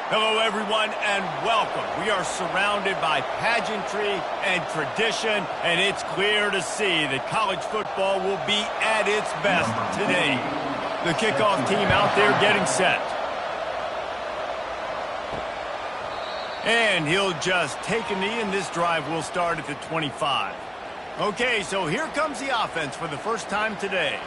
Hello, everyone, and welcome. We are surrounded by pageantry and tradition, and it's clear to see that college football will be at its best today. The kickoff team out there getting set. And he'll just take a knee, and this drive will start at the 25. Okay, so here comes the offense for the first time today.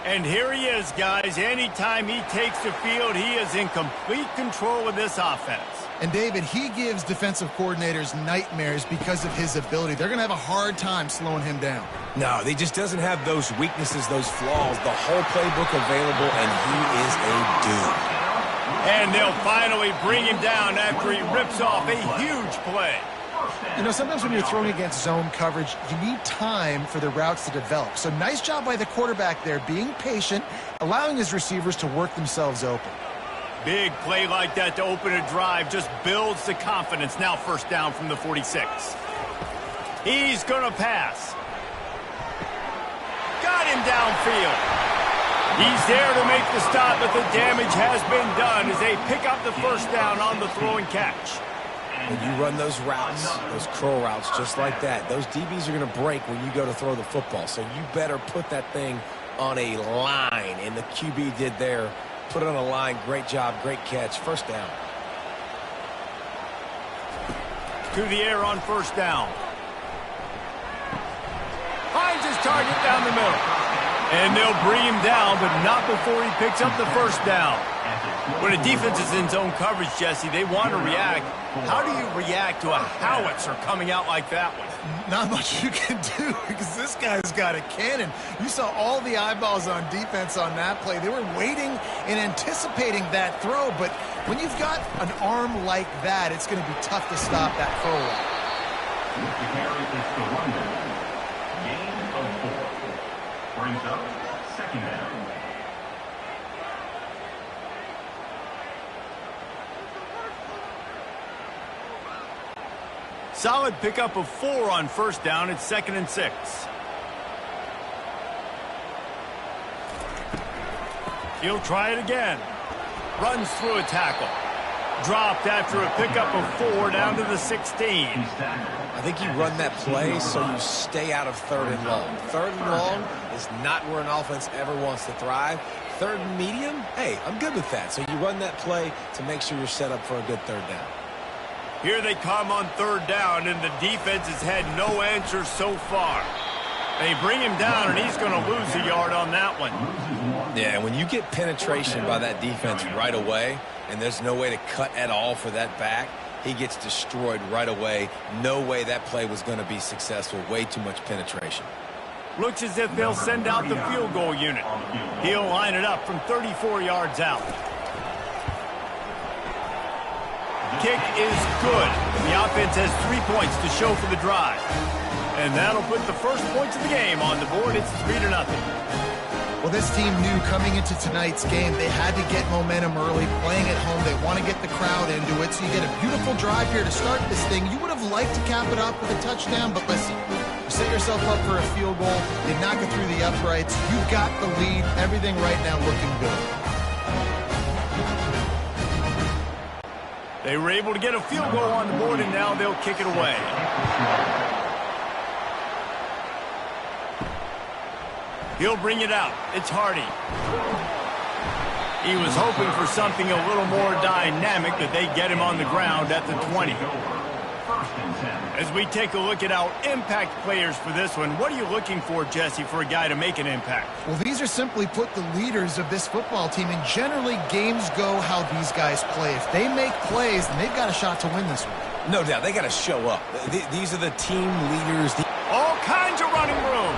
And here he is, guys. Anytime he takes the field, he is in complete control of this offense. And, David, he gives defensive coordinators nightmares because of his ability. They're going to have a hard time slowing him down. No, he just doesn't have those weaknesses, those flaws, the whole playbook available, and he is a dude. And they'll finally bring him down after he rips off a huge play. You know, sometimes when you're throwing against zone coverage, you need time for the routes to develop. So nice job by the quarterback there, being patient, allowing his receivers to work themselves open. Big play like that to open a drive just builds the confidence. Now first down from the 46. He's going to pass. Got him downfield. He's there to make the stop, but the damage has been done as they pick up the first down on the throw and catch. When you run those routes, those curl routes just like that, those DBs are going to break when you go to throw the football. So you better put that thing on a line, and the QB did there. Put it on a line. Great job, great catch. First down. To the air on first down. Finds his target down the middle. And they'll bring him down, but not before he picks up the first down. When a defense is in zone coverage, Jesse, they want to react. How do you react to a howitzer coming out like that one? Not much you can do because this guy's got a cannon. You saw all the eyeballs on defense on that play. They were waiting and anticipating that throw, but when you've got an arm like that, it's going to be tough to stop that throw. Gain of 4. Brings up second down. Solid pickup of 4 on first down. It's 2nd and 6. He'll try it again. Runs through a tackle. Dropped after a pickup of 4 down to the 16. I think you run that play so you stay out of 3rd and long. 3rd and long is not where an offense ever wants to thrive. 3rd and medium, hey, I'm good with that. So you run that play to make sure you're set up for a good 3rd down. Here they come on 3rd down, and the defense has had no answer so far. They bring him down, and he's going to lose a yard on that one. Yeah, when you get penetration by that defense right away, and there's no way to cut at all for that back, he gets destroyed right away. No way that play was going to be successful. Way too much penetration. Looks as if they'll send out the field goal unit. He'll line it up from 34 yards out. Kick is good. The offense has 3 points to show for the drive. And that'll put the first points of the game on the board. It's 3-0. Well, this team knew coming into tonight's game they had to get momentum early, playing at home. They want to get the crowd into it. So you get a beautiful drive here to start this thing. You would have liked to cap it up with a touchdown, but listen, you set yourself up for a field goal. They knock it through the uprights. You've got the lead. Everything right now looking good. They were able to get a field goal on the board, and now they'll kick it away. He'll bring it out. It's Hardy. He was hoping for something a little more dynamic, that they get him on the ground at the 20. As we take a look at our impact players for this one, what are you looking for, Jesse, for a guy to make an impact? Well, these are simply put the leaders of this football team, and generally games go how these guys play. If they make plays, then they've got a shot to win this one. No doubt. They got to show up. These are the team leaders. All kinds of running room.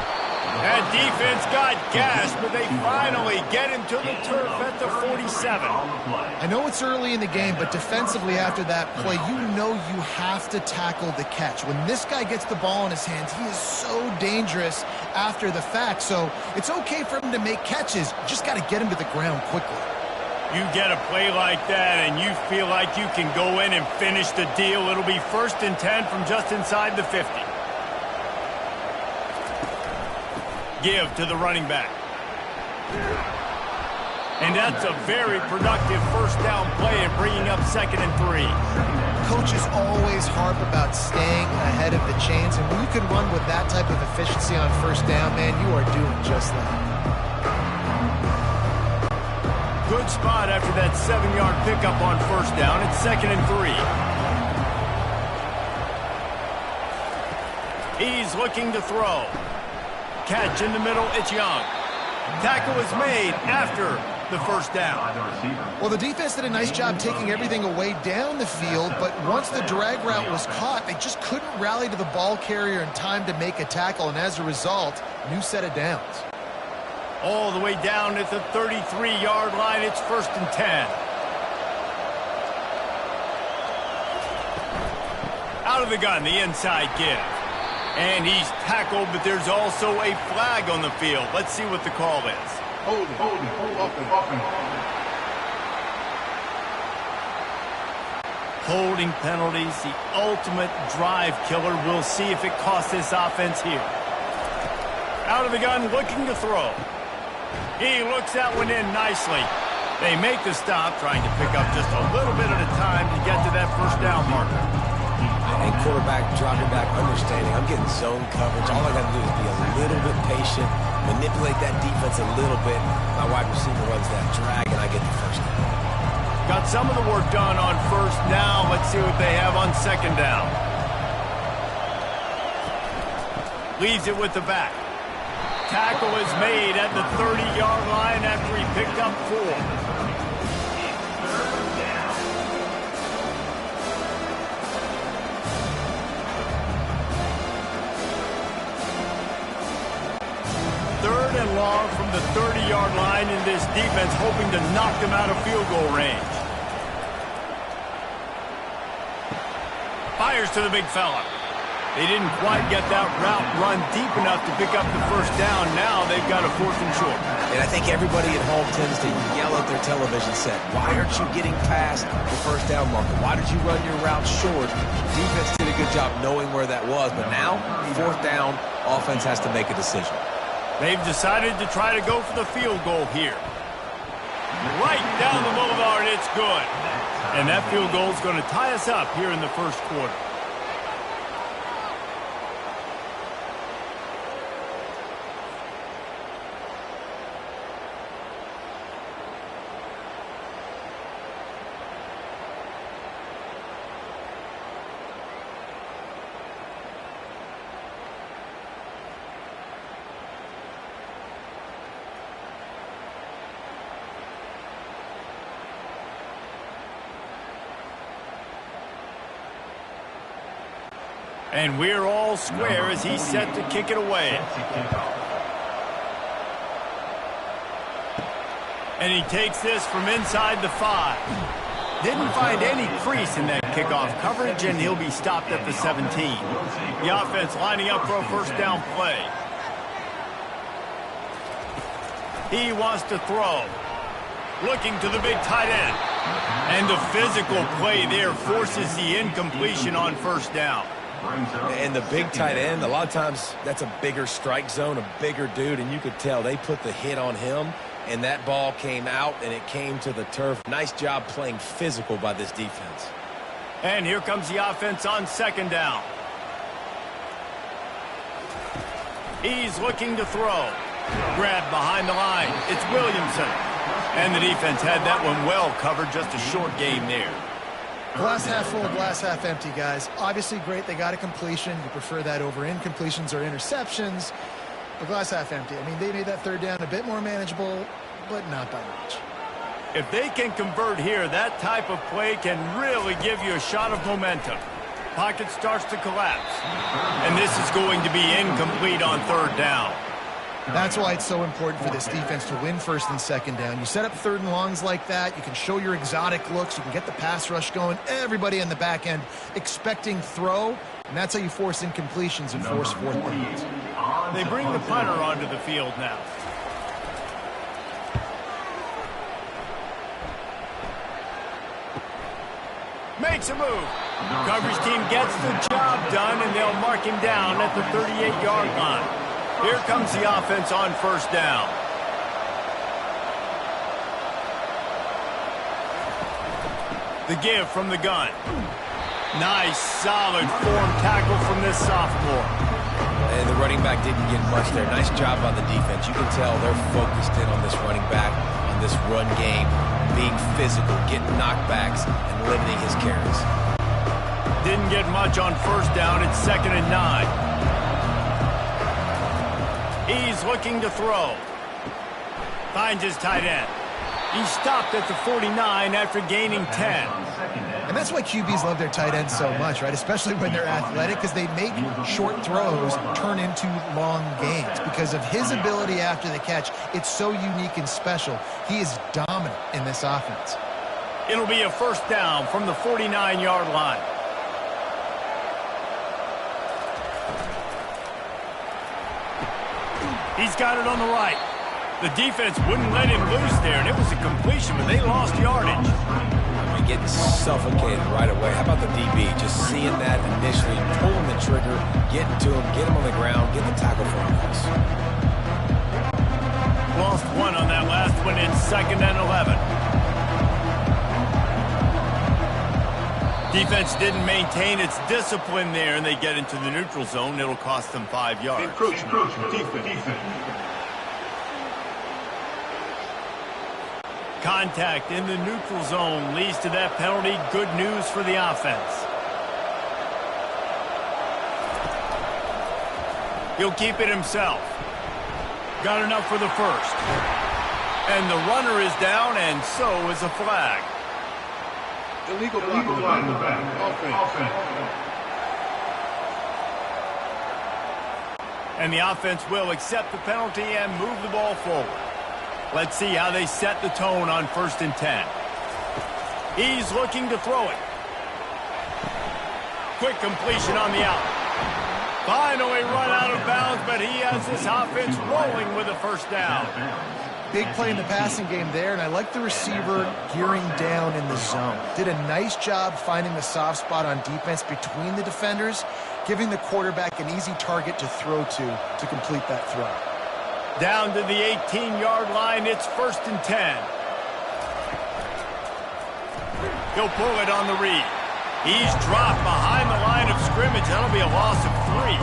That defense got gassed, but they finally get him to the turf at the 47. I know it's early in the game, but defensively after that play, you know you have to tackle the catch. When this guy gets the ball in his hands, he is so dangerous after the fact. So it's okay for him to make catches. You just got to get him to the ground quickly. You get a play like that, and you feel like you can go in and finish the deal. It'll be 1st and 10 from just inside the 50. Give to the running back. And that's a very productive first down play and bringing up 2nd and 3. Coaches always harp about staying ahead of the chains, and when you can run with that type of efficiency on first down, man, you are doing just that. Good spot after that 7-yard pickup on first down. It's 2nd and 3. He's looking to throw. Catch in the middle, it's Young. Tackle is made after the first down. Well, the defense did a nice job taking everything away down the field, but once the drag route was caught, they just couldn't rally to the ball carrier in time to make a tackle, and as a result, new set of downs. All the way down at the 33-yard line, it's 1st and 10. Out of the gun, the inside give. And he's tackled, but there's also a flag on the field. Let's see what the call is. Holding penalties, the ultimate drive killer. We'll see if it costs this offense here. Out of the gun, looking to throw. He looks that one in nicely. They make the stop, trying to pick up just a little bit at a time to get to that first down marker. And quarterback dropping back, understanding I'm getting zone coverage. All I got to do is be a little bit patient, manipulate that defense a little bit. My wide receiver runs that drag, and I get the first down. Got some of the work done on first down. Let's see what they have on 2nd down. Leaves it with the back. Tackle is made at the 30-yard line after he picked up 4. Third and long from the 30-yard line, in this defense hoping to knock them out of field goal range. Fires to the big fella. They didn't quite get that route run deep enough to pick up the first down. Now they've got a 4th and short. And I think everybody at home tends to yell at their television set, why aren't you getting past the first down marker? Why did you run your route short? Defense did a good job knowing where that was, but now, 4th down, offense has to make a decision. They've decided to try to go for the field goal here. Right down the boulevard, it's good. And that field goal is going to tie us up here in the first quarter. And we're all square as he's set to kick it away. And he takes this from inside the 5. Didn't find any crease in that kickoff coverage, and he'll be stopped at the 17. The offense lining up for a first down play. He wants to throw. Looking to the big tight end. And the physical play there forces the incompletion on first down. And the big tight end, a lot of times that's a bigger strike zone, a bigger dude, and you could tell they put the hit on him, and that ball came out, and it came to the turf. Nice job playing physical by this defense. And here comes the offense on 2nd down. He's looking to throw. Grabbed behind the line. It's Williamson. And the defense had that one well covered, just a short game there. Glass half full, glass half empty, guys. Obviously great, they got a completion. You prefer that over incompletions or interceptions. But glass half empty. I mean, they made that 3rd down a bit more manageable, but not by much. If they can convert here, that type of play can really give you a shot of momentum. Pocket starts to collapse. And this is going to be incomplete on 3rd down. That's why it's so important for this defense to win 1st and 2nd down. You set up 3rd and longs like that. You can show your exotic looks. You can get the pass rush going. Everybody in the back end expecting throw. And that's how you force incompletions and force 4th downs. They bring the punter onto the field now. Makes a move. Coverage team gets the job done, and they'll mark him down at the 38-yard line. Here comes the offense on first down. The give from the gun. Nice, solid form tackle from this sophomore. And the running back didn't get much there. Nice job on the defense. You can tell they're focused in on this running back, on this run game, being physical, getting knockbacks, and limiting his carries. Didn't get much on first down. It's 2nd and 9. He's looking to throw. Finds his tight end. He stopped at the 49 after gaining 10. And that's why QBs love their tight ends so much, right? Especially when they're athletic, because they make short throws turn into long gains. Because of his ability after the catch, it's so unique and special. He is dominant in this offense. It'll be a first down from the 49-yard line. He's got it on the right. The defense wouldn't let him loose there, and it was a completion, but they lost yardage. Getting suffocated right away. How about the DB? Just seeing that initially, pulling the trigger, getting to him, get him on the ground, get the tackle for him. Lost one on that last one. It's 2nd and 11. Defense didn't maintain its discipline there, and they get into the neutral zone. It'll cost them 5 yards. Encroachment. Defense. Contact in the neutral zone leads to that penalty. Good news for the offense. He'll keep it himself. Got enough for the first. And the runner is down, and so is a flag. Illegal block in the back. Offense. And the offense will accept the penalty and move the ball forward. Let's see how they set the tone on 1st and 10. He's looking to throw it. Quick completion on the out. Finally run out of bounds, but he has this offense rolling with a first down. Big play in the passing game there, and I like the receiver gearing down in the zone. Did a nice job finding the soft spot on defense between the defenders, giving the quarterback an easy target to throw to complete that throw. Down to the 18-yard line, it's 1st and 10. He'll pull it on the read. He's dropped behind the line of scrimmage. That'll be a loss of 3.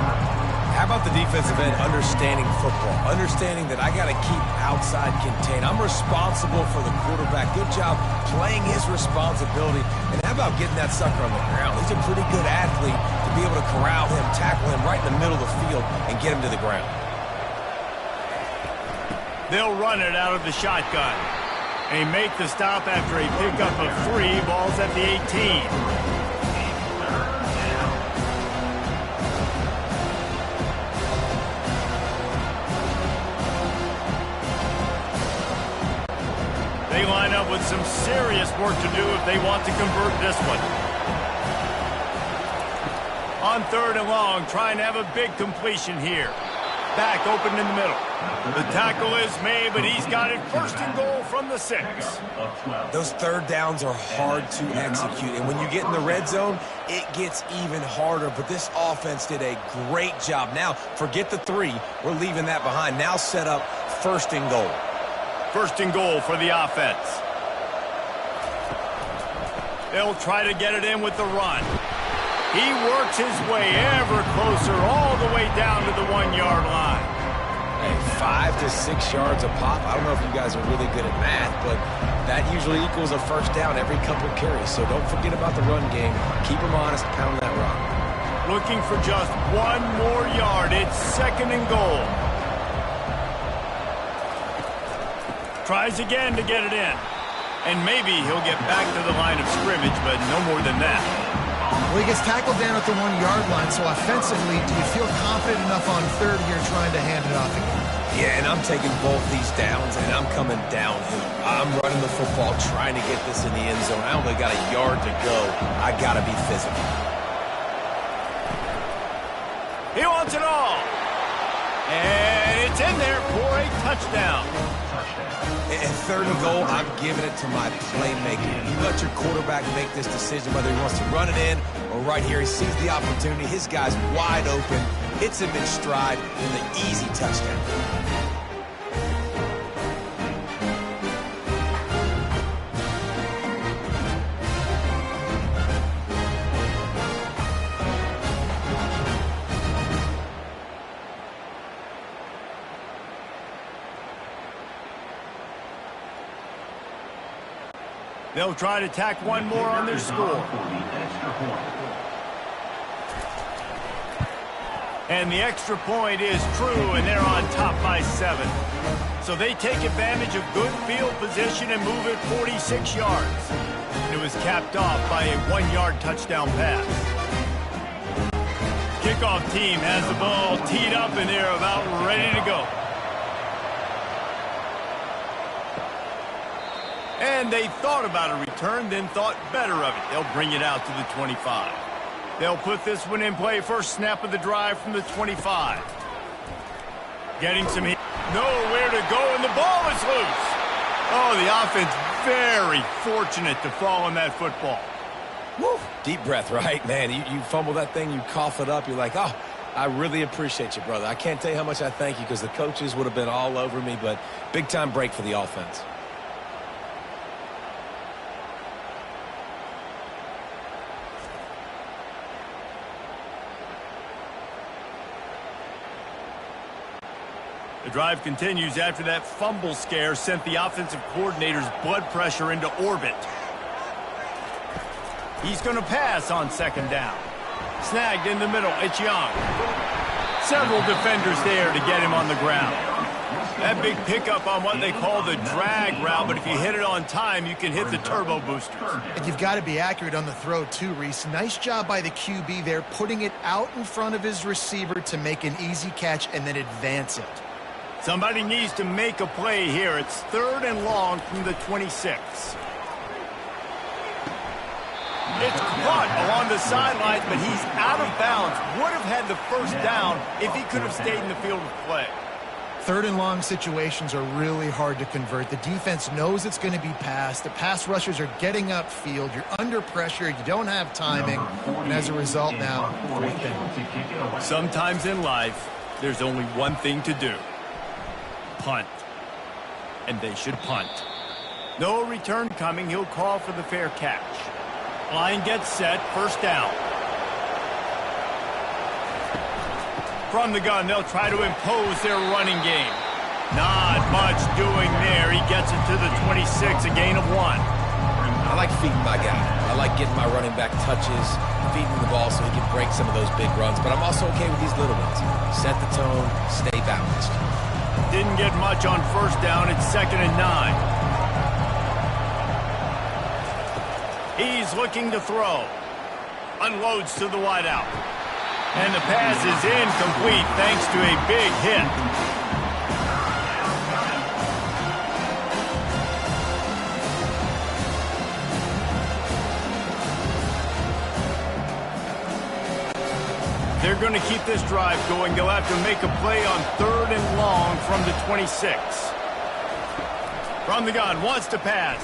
How about the defensive end understanding football, understanding that I got to keep outside contained. I'm responsible for the quarterback. Good job playing his responsibility. And how about getting that sucker on the ground? He's a pretty good athlete to be able to corral him, tackle him right in the middle of the field, and get him to the ground. They'll run it out of the shotgun. They make the stop after a pickup of 3. Ball's at the 18. They line up with some serious work to do if they want to convert this one. On 3rd and long, trying to have a big completion here. Back open in the middle. The tackle is made, but he's got it 1st and goal from the 6. Those 3rd downs are hard to execute, and when you get in the red zone, it gets even harder. But this offense did a great job. Now, forget the 3. We're leaving that behind. Now set up 1st and goal. 1st and goal for the offense. They'll try to get it in with the run. He works his way ever closer all the way down to the 1-yard line. Hey, 5 to 6 yards a pop. I don't know if you guys are really good at math, but that usually equals a first down every couple carries. So don't forget about the run game. Keep them honest, pound that rock. Looking for just 1 more yard. It's 2nd and goal. Tries again to get it in. And maybe he'll get back to the line of scrimmage, but no more than that. Well, he gets tackled down at the 1-yard line, so offensively, do you feel confident enough on 3rd here trying to hand it off again? Yeah, and I'm taking both these downs, and I'm coming downhill. I'm running the football, trying to get this in the end zone. I only got a yard to go. I got to be physical. He wants it all. And it's in there for a touchdown. And 3rd and goal, I'm giving it to my playmaker. You let your quarterback make this decision whether he wants to run it in or right here. He sees the opportunity. His guy's wide open. Hits him in stride in the easy touchdown. They'll try to tack one more on their score. And the extra point is true, and they're on top by 7. So they take advantage of good field position and move it 46 yards. And it was capped off by a 1-yard touchdown pass. Kickoff team has the ball teed up, and they're about ready to go. And they thought about a return, then thought better of it. They'll bring it out to the 25. They'll put this one in play. First snap of the drive from the 25. Getting some heat. Nowhere to go, and the ball is loose. Oh, the offense very fortunate to fall on that football. Woo. Deep breath, right? Man, you fumble that thing, you cough it up. You're like, oh, I really appreciate you, brother. I can't tell you how much I thank you because the coaches would have been all over me, but big-time break for the offense. The drive continues after that fumble scare sent the offensive coordinator's blood pressure into orbit. He's going to pass on second down. Snagged in the middle. It's Young. Several defenders there to get him on the ground. That big pickup on what they call the drag route, but if you hit it on time, you can hit the turbo boosters. And you've got to be accurate on the throw too, Reese. Nice job by the QB there, putting it out in front of his receiver to make an easy catch and then advance it. Somebody needs to make a play here. It's 3rd and long from the 26. It's caught along the sidelines, but he's out of bounds. Would have had the first down if he could have stayed in the field of play. 3rd and long situations are really hard to convert. The defense knows it's going to be passed. The pass rushers are getting upfield. You're under pressure. You don't have timing. And as a result now, 4th down. Sometimes in life, there's only one thing to do. Punt. And they should punt. No return coming. He'll call for the fair catch. Line gets set. First down. From the gun, they'll try to impose their running game. Not much doing there. He gets it to the 26, a gain of 1. I like feeding my guy. I like getting my running back touches, feeding the ball so he can break some of those big runs. But I'm also okay with these little ones. Set the tone, stay balanced. Didn't get much on first down. It's 2nd and 9. He's looking to throw. Unloads to the wideout. And the pass is incomplete thanks to a big hit. They're going to keep this drive going. They'll have to make a play on 3rd and long from the 26. From the gun, wants to pass.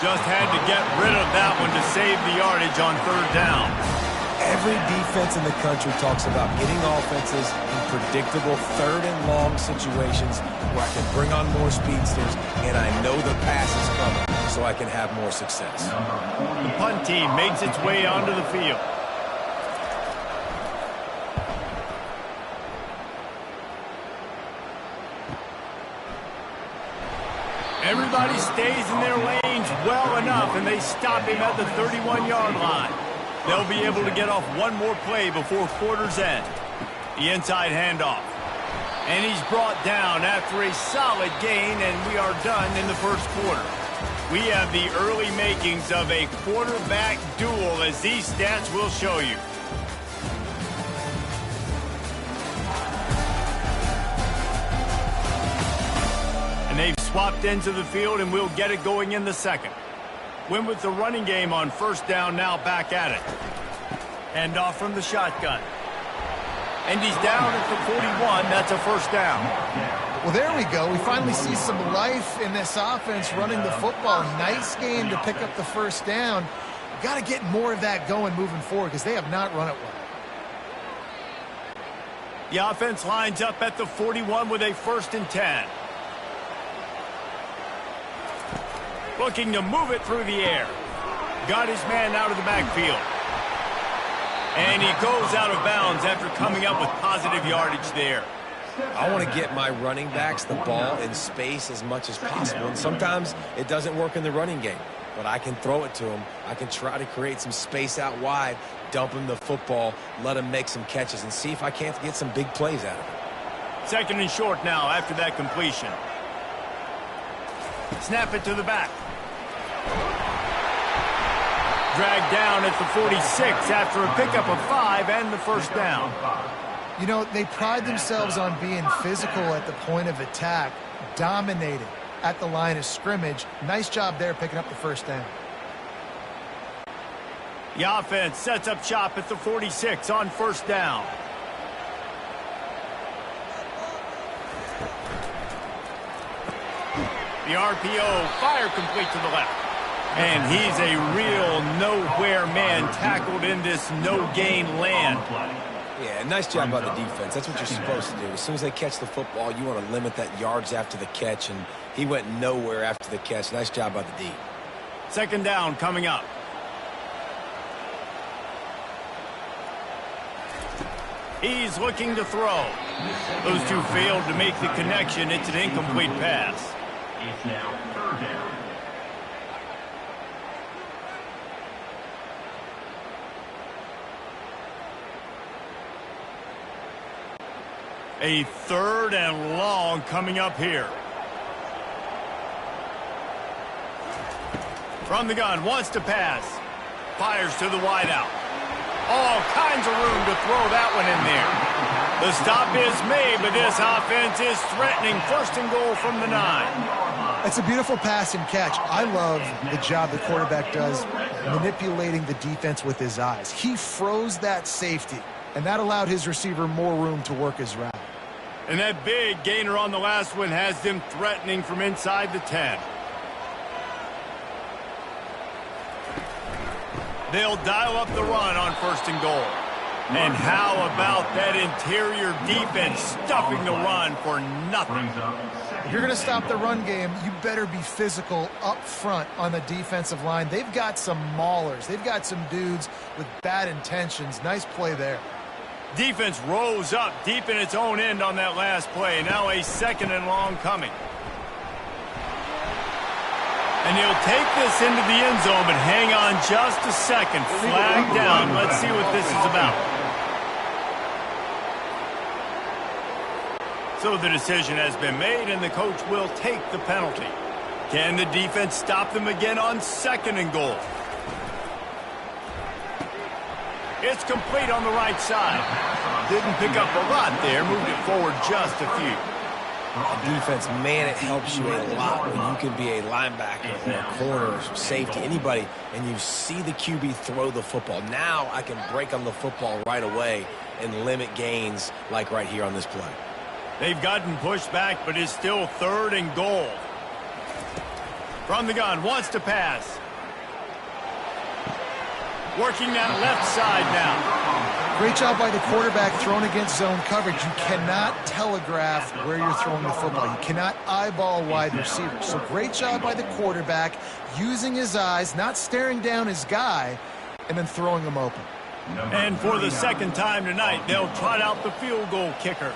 Just had to get rid of that one to save the yardage on 3rd down. Every defense in the country talks about getting offenses in predictable 3rd and long situations where I can bring on more speedsters and I know the pass is coming so I can have more success. The punt team makes its way onto the field. Everybody stays in their lanes well enough, and they stop him at the 31-yard line. They'll be able to get off one more play before quarter's end. The inside handoff. And he's brought down after a solid gain, and we are done in the first quarter. We have the early makings of a quarterback duel, as these stats will show you. And they've swapped into the field, and we'll get it going in the second. Win with the running game on first down, now back at it. Hand off from the shotgun. And he's down at the 41. That's a first down. Well, there we go. We finally see some life in this offense running the football. Nice game to pick up the first down. Got to get more of that going moving forward because they have not run it well. The offense lines up at the 41 with a 1st and 10. Looking to move it through the air. Got his man out of the backfield. And he goes out of bounds after coming up with positive yardage there. I want to get my running backs the ball in space as much as possible. And sometimes it doesn't work in the running game, but I can throw it to them. I can try to create some space out wide, dump him the football, let him make some catches, and see if I can't get some big plays out of it. Second and short now after that completion. Snap it to the back. Dragged down at the 46 after a pickup of 5 and the first down. You know, they pride themselves on being physical at the point of attack, dominating at the line of scrimmage. Nice job there picking up the first down. The offense sets up shop at the 46 on first down. The RPO, fire complete to the left. And he's a real nowhere man tackled in this no-gain land. Yeah, nice job by the defense. That's what you're supposed to do. As soon as they catch the football, you want to limit that yards after the catch, and he went nowhere after the catch. Nice job by the D. Second down coming up. He's looking to throw. Those two failed to make the connection. It's an incomplete pass. It's now third down. A third and long coming up here. From the gun, wants to pass. Fires to the wideout. All kinds of room to throw that one in there. The stop is made, but this offense is threatening. First and goal from the 9. It's a beautiful pass and catch. I love the job the quarterback does manipulating the defense with his eyes. He froze that safety, and that allowed his receiver more room to work his route. And that big gainer on the last one has them threatening from inside the 10. They'll dial up the run on first and goal. And how about that interior defense stuffing the run for nothing? If you're going to stop the run game, you better be physical up front on the defensive line. They've got some maulers. They've got some dudes with bad intentions. Nice play there. Defense rose up deep in its own end on that last play. Now a second and long coming. And he'll take this into the end zone, but hang on just a second. Flag down. Let's see what this is about. So the decision has been made, and the coach will take the penalty. Can the defense stop them again on second and goal? It's complete on the right side. Didn't pick up a lot there. Moved it forward just a few. Defense, man, it helps you a lot when you can be a linebacker or a corner or safety, anybody, and you see the QB throw the football. Now I can break on the football right away and limit gains like right here on this play. They've gotten pushed back, but it's still third and goal. From the gun, wants to pass. Working that left side now. Great job by the quarterback throwing against zone coverage. You cannot telegraph where you're throwing the football. You cannot eyeball wide receivers. So great job by the quarterback using his eyes, not staring down his guy, and then throwing him open. And for the second time tonight, they'll trot out the field goal kicker.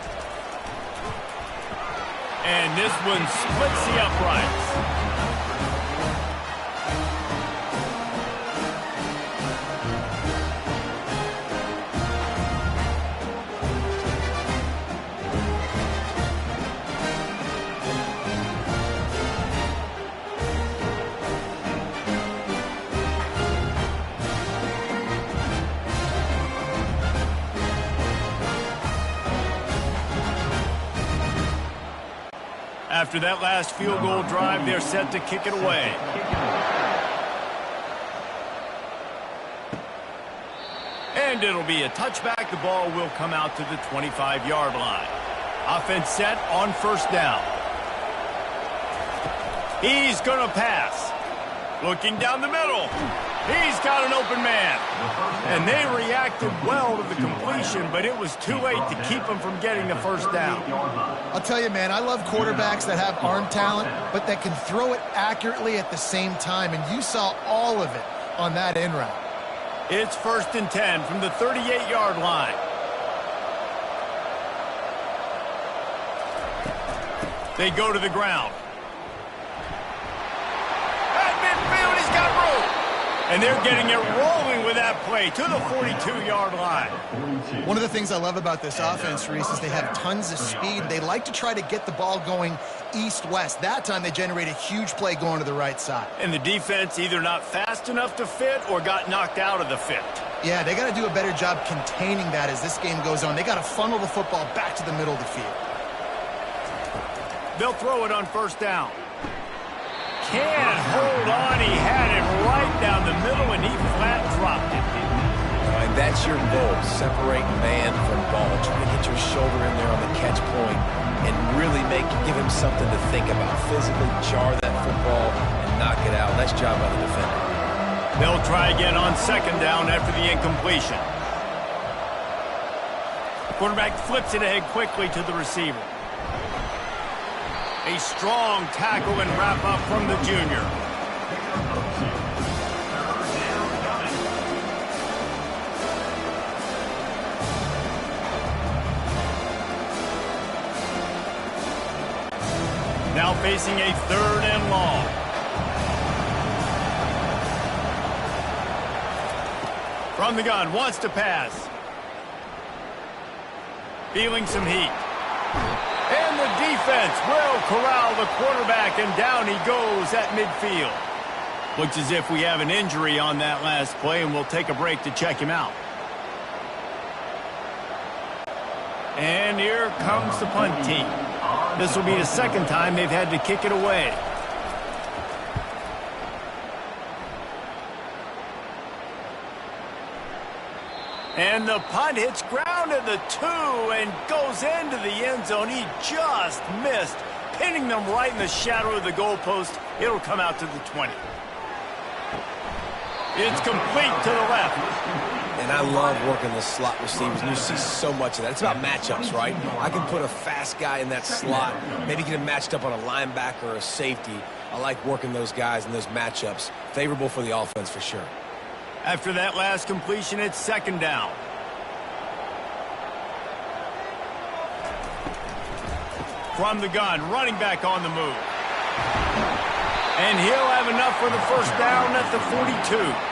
And this one splits the uprights. After that last field goal drive, they're set to kick it away. And it'll be a touchback. The ball will come out to the 25-yard line. Offense set on first down. He's going to pass. Looking down the middle. He's got an open man. And they reacted well to the completion, but it was too late to keep him from getting the first down. I'll tell you, man, I love quarterbacks that have arm talent, but that can throw it accurately at the same time, and you saw all of it on that end route. It's first and 10 from the 38-yard line. They go to the ground. At midfield, he's got room. And they're getting it rolling with that play to the 42-yard line. One of the things I love about this offense, Reese, is they have tons of speed. They like to try to get the ball going east-west. That time they generate a huge play going to the right side. And the defense either not fast enough to fit or got knocked out of the fit. Yeah, they got to do a better job containing that as this game goes on. They got to funnel the football back to the middle of the field. They'll throw it on first down. Can't hold on. He had it right down the middle, and he flat dropped it. All right, that's your goal. Separate man from ball. Try to get your shoulder in there on the catch point and really give him something to think about. Physically jar that football and knock it out. Nice job by the defender. They'll try again on second down after the incompletion. Quarterback flips it ahead quickly to the receiver. A strong tackle and wrap up from the junior. Now facing a 3rd and long. From the gun, wants to pass. Feeling some heat. And the defense will corral the quarterback, and down he goes at midfield. Looks as if we have an injury on that last play, and we'll take a break to check him out. And here comes the punt team. This will be the second time they've had to kick it away. And the punt hits ground at the 2 and goes into the end zone. He just missed, pinning them right in the shadow of the goalpost. It'll come out to the 20. It's complete to the left. And I love working the slot receivers, and you see so much of that. It's about matchups, right? I can put a fast guy in that slot, maybe get him matched up on a linebacker or a safety. I like working those guys in those matchups. Favorable for the offense for sure. After that last completion, it's second down. From the gun, running back on the move. And he'll have enough for the first down at the 42.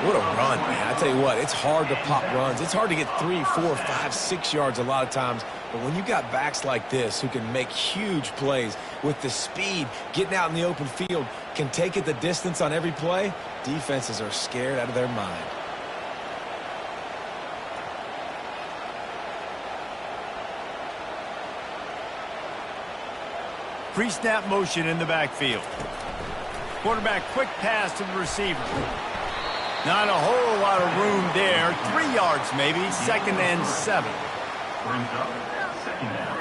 What a run, man. I tell you what, it's hard to pop runs. It's hard to get 3, 4, 5, 6 yards a lot of times. But when you got backs like this who can make huge plays with the speed, getting out in the open field, can take it the distance on every play, defenses are scared out of their mind. Pre-snap motion in the backfield. Quarterback quick pass to the receiver. Not a whole lot of room there. 3 yards maybe. 2nd and 7. Brings up 2nd down.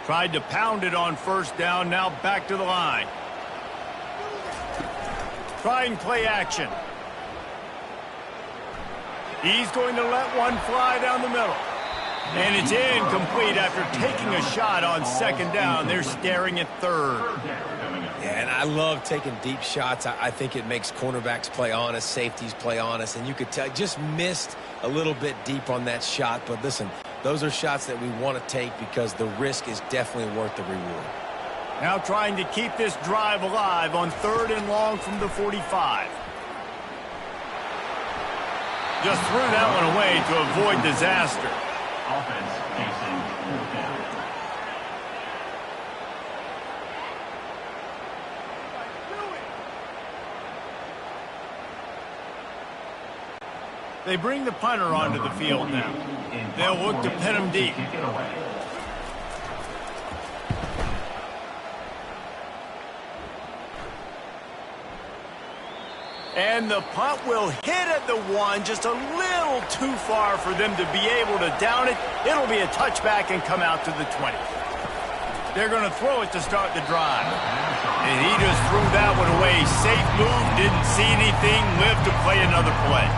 Tried to pound it on first down. Now back to the line. Trying play action. He's going to let one fly down the middle. And it's incomplete after taking a shot on second down. They're staring at 3rd. Yeah, and I love taking deep shots. I think it makes cornerbacks play honest, safeties play honest, and you could tell just missed a little bit deep on that shot. But listen, those are shots that we want to take because the risk is definitely worth the reward. Now trying to keep this drive alive on 3rd and long from the 45. Just threw that one away to avoid disaster. Offense facing 4th down. They bring the punter onto the field now. They'll look to pin him deep. Kick it away. And the punt will hit at the 1, just a little too far for them to be able to down it. It'll be a touchback and come out to the 20. They're going to throw it to start the drive. And he just threw that one away. Safe move, didn't see anything, lived to play another play.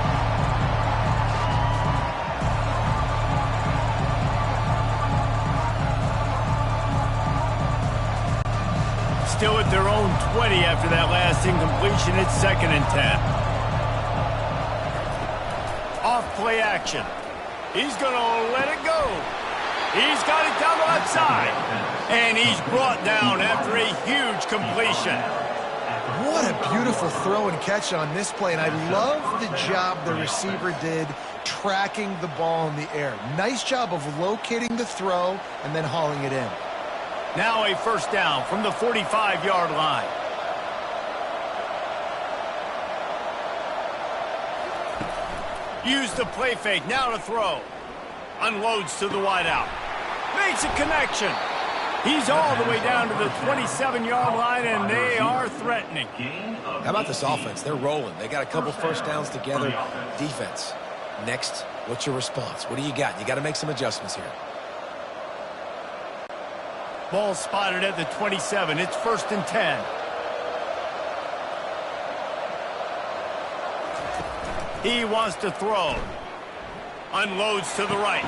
Still at their own 20 after that last incompletion. It's 2nd and 10. Off play action. He's going to let it go. He's got it down the left side. And he's brought down after a huge completion. What a beautiful throw and catch on this play, and I love the job the receiver did tracking the ball in the air. Nice job of locating the throw and then hauling it in. Now a first down from the 45-yard line. Use the play fake, now to throw. Unloads to the wideout. Makes a connection. He's all the way down to the 27-yard line, and they are threatening. How about this offense? They're rolling. They got a couple first downs together. Defense. Next, what's your response? What do you got? You got to make some adjustments here. Ball spotted at the 27. It's 1st and 10. He wants to throw. Unloads to the right.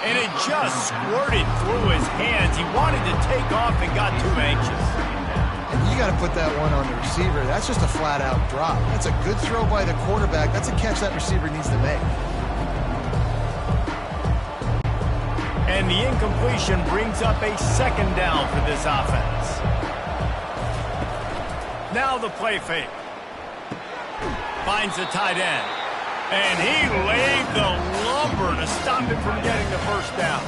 And it just squirted through his hands. He wanted to take off and got too anxious. And you got to put that one on the receiver. That's just a flat-out drop. That's a good throw by the quarterback. That's a catch that receiver needs to make. And the incompletion brings up a 2nd down for this offense. Now the play fake. Finds the tight end. And he laid the lumber to stop him from getting the first down.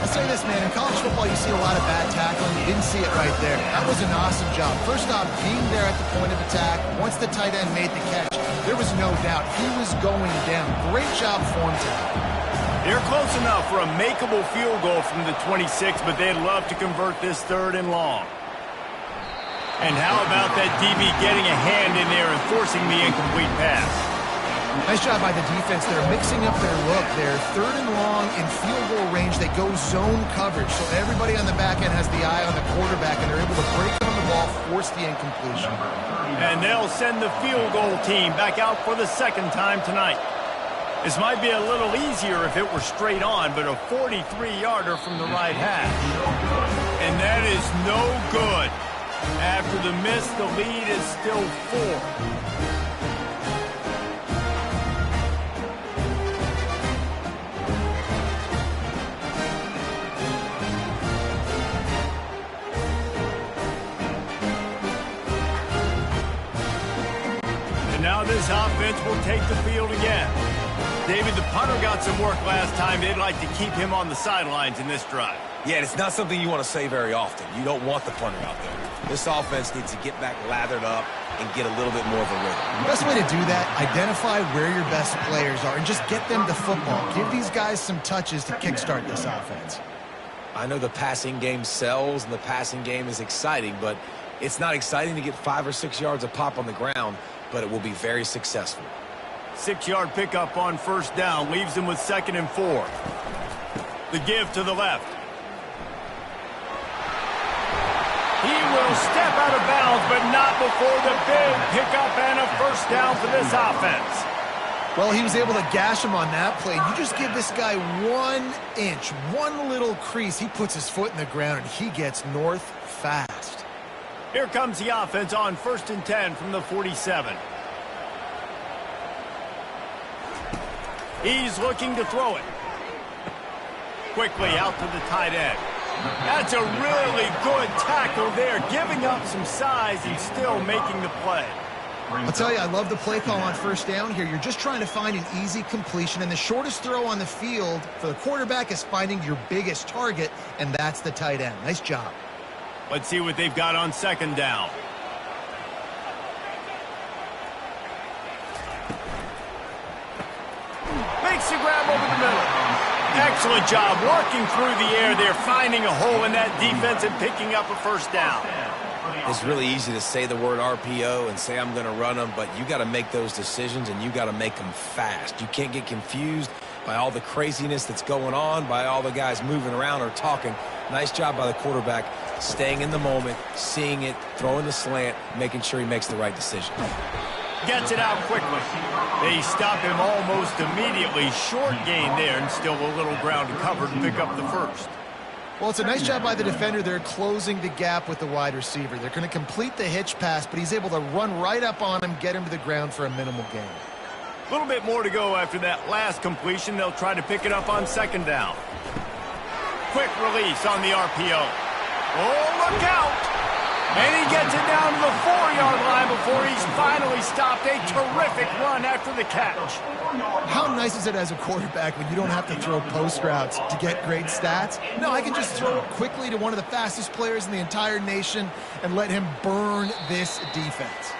I'll say this, man. In college football, you see a lot of bad tackling. You didn't see it right there. That was an awesome job. First off, being there at the point of attack. Once the tight end made the catch, there was no doubt he was going down. Great job for him today. They're close enough for a makeable field goal from the 26, but they'd love to convert this 3rd and long. And how about that DB getting a hand in there and forcing the incomplete pass? Nice job by the defense. They're mixing up their look. They're 3rd and long in field goal range. They go zone coverage, so everybody on the back end has the eye on the quarterback, and they're able to break on the ball, force the incompletion. And they'll send the field goal team back out for the 2nd time tonight. This might be a little easier if it were straight on, but a 43-yarder from the right hash. And that is no good. After the miss, the lead is still 4. Now this offense will take the field again. David, the punter got some work last time. They'd like to keep him on the sidelines in this drive. Yeah, and it's not something you want to say very often. You don't want the punter out there. This offense needs to get back lathered up and get a little bit more of a rhythm. The best way to do that, identify where your best players are and just get them to football. Give these guys some touches to kickstart this offense. I know the passing game sells and the passing game is exciting, but it's not exciting to get 5 or 6 yards of pop on the ground, but it will be very successful. 6-yard pickup on 1st down leaves them with 2nd and 4. The give to the left. He will step out of bounds, but not before the big pickup and a 1st down for this offense. Well, he was able to gash him on that play. You just give this guy 1 inch, one little crease. He puts his foot in the ground, and he gets north fast. Here comes the offense on 1st and 10 from the 47. He's looking to throw it. Quickly out to the tight end. That's a really good tackle there, giving up some size and still making the play. I'll tell you, I love the play call on 1st down here. You're just trying to find an easy completion, and the shortest throw on the field for the quarterback is finding your biggest target, and that's the tight end. Nice job. Let's see what they've got on 2nd down. Makes the grab over the middle. Excellent job working through the air there, finding a hole in that defense and picking up a 1st down. It's really easy to say the word RPO and say I'm going to run them, but you got to make those decisions and you got to make them fast. You can't get confused by all the craziness that's going on, by all the guys moving around or talking. Nice job by the quarterback, staying in the moment, seeing it, throwing the slant, making sure he makes the right decision. Gets it out quickly. They stop him almost immediately. Short gain there and still a little ground to cover to pick up the 1st. Well, it's a nice job by the defender. They're closing the gap with the wide receiver. They're going to complete the hitch pass, but he's able to run right up on him, get him to the ground for a minimal gain. A little bit more to go after that last completion. They'll try to pick it up on second down. Quick release on the RPO. Oh, look out! And he gets it down to the 4-yard line before he's finally stopped. A terrific run after the catch. How nice is it as a quarterback when you don't have to throw post routes to get great stats? No, I can just throw it quickly to one of the fastest players in the entire nation and let him burn this defense.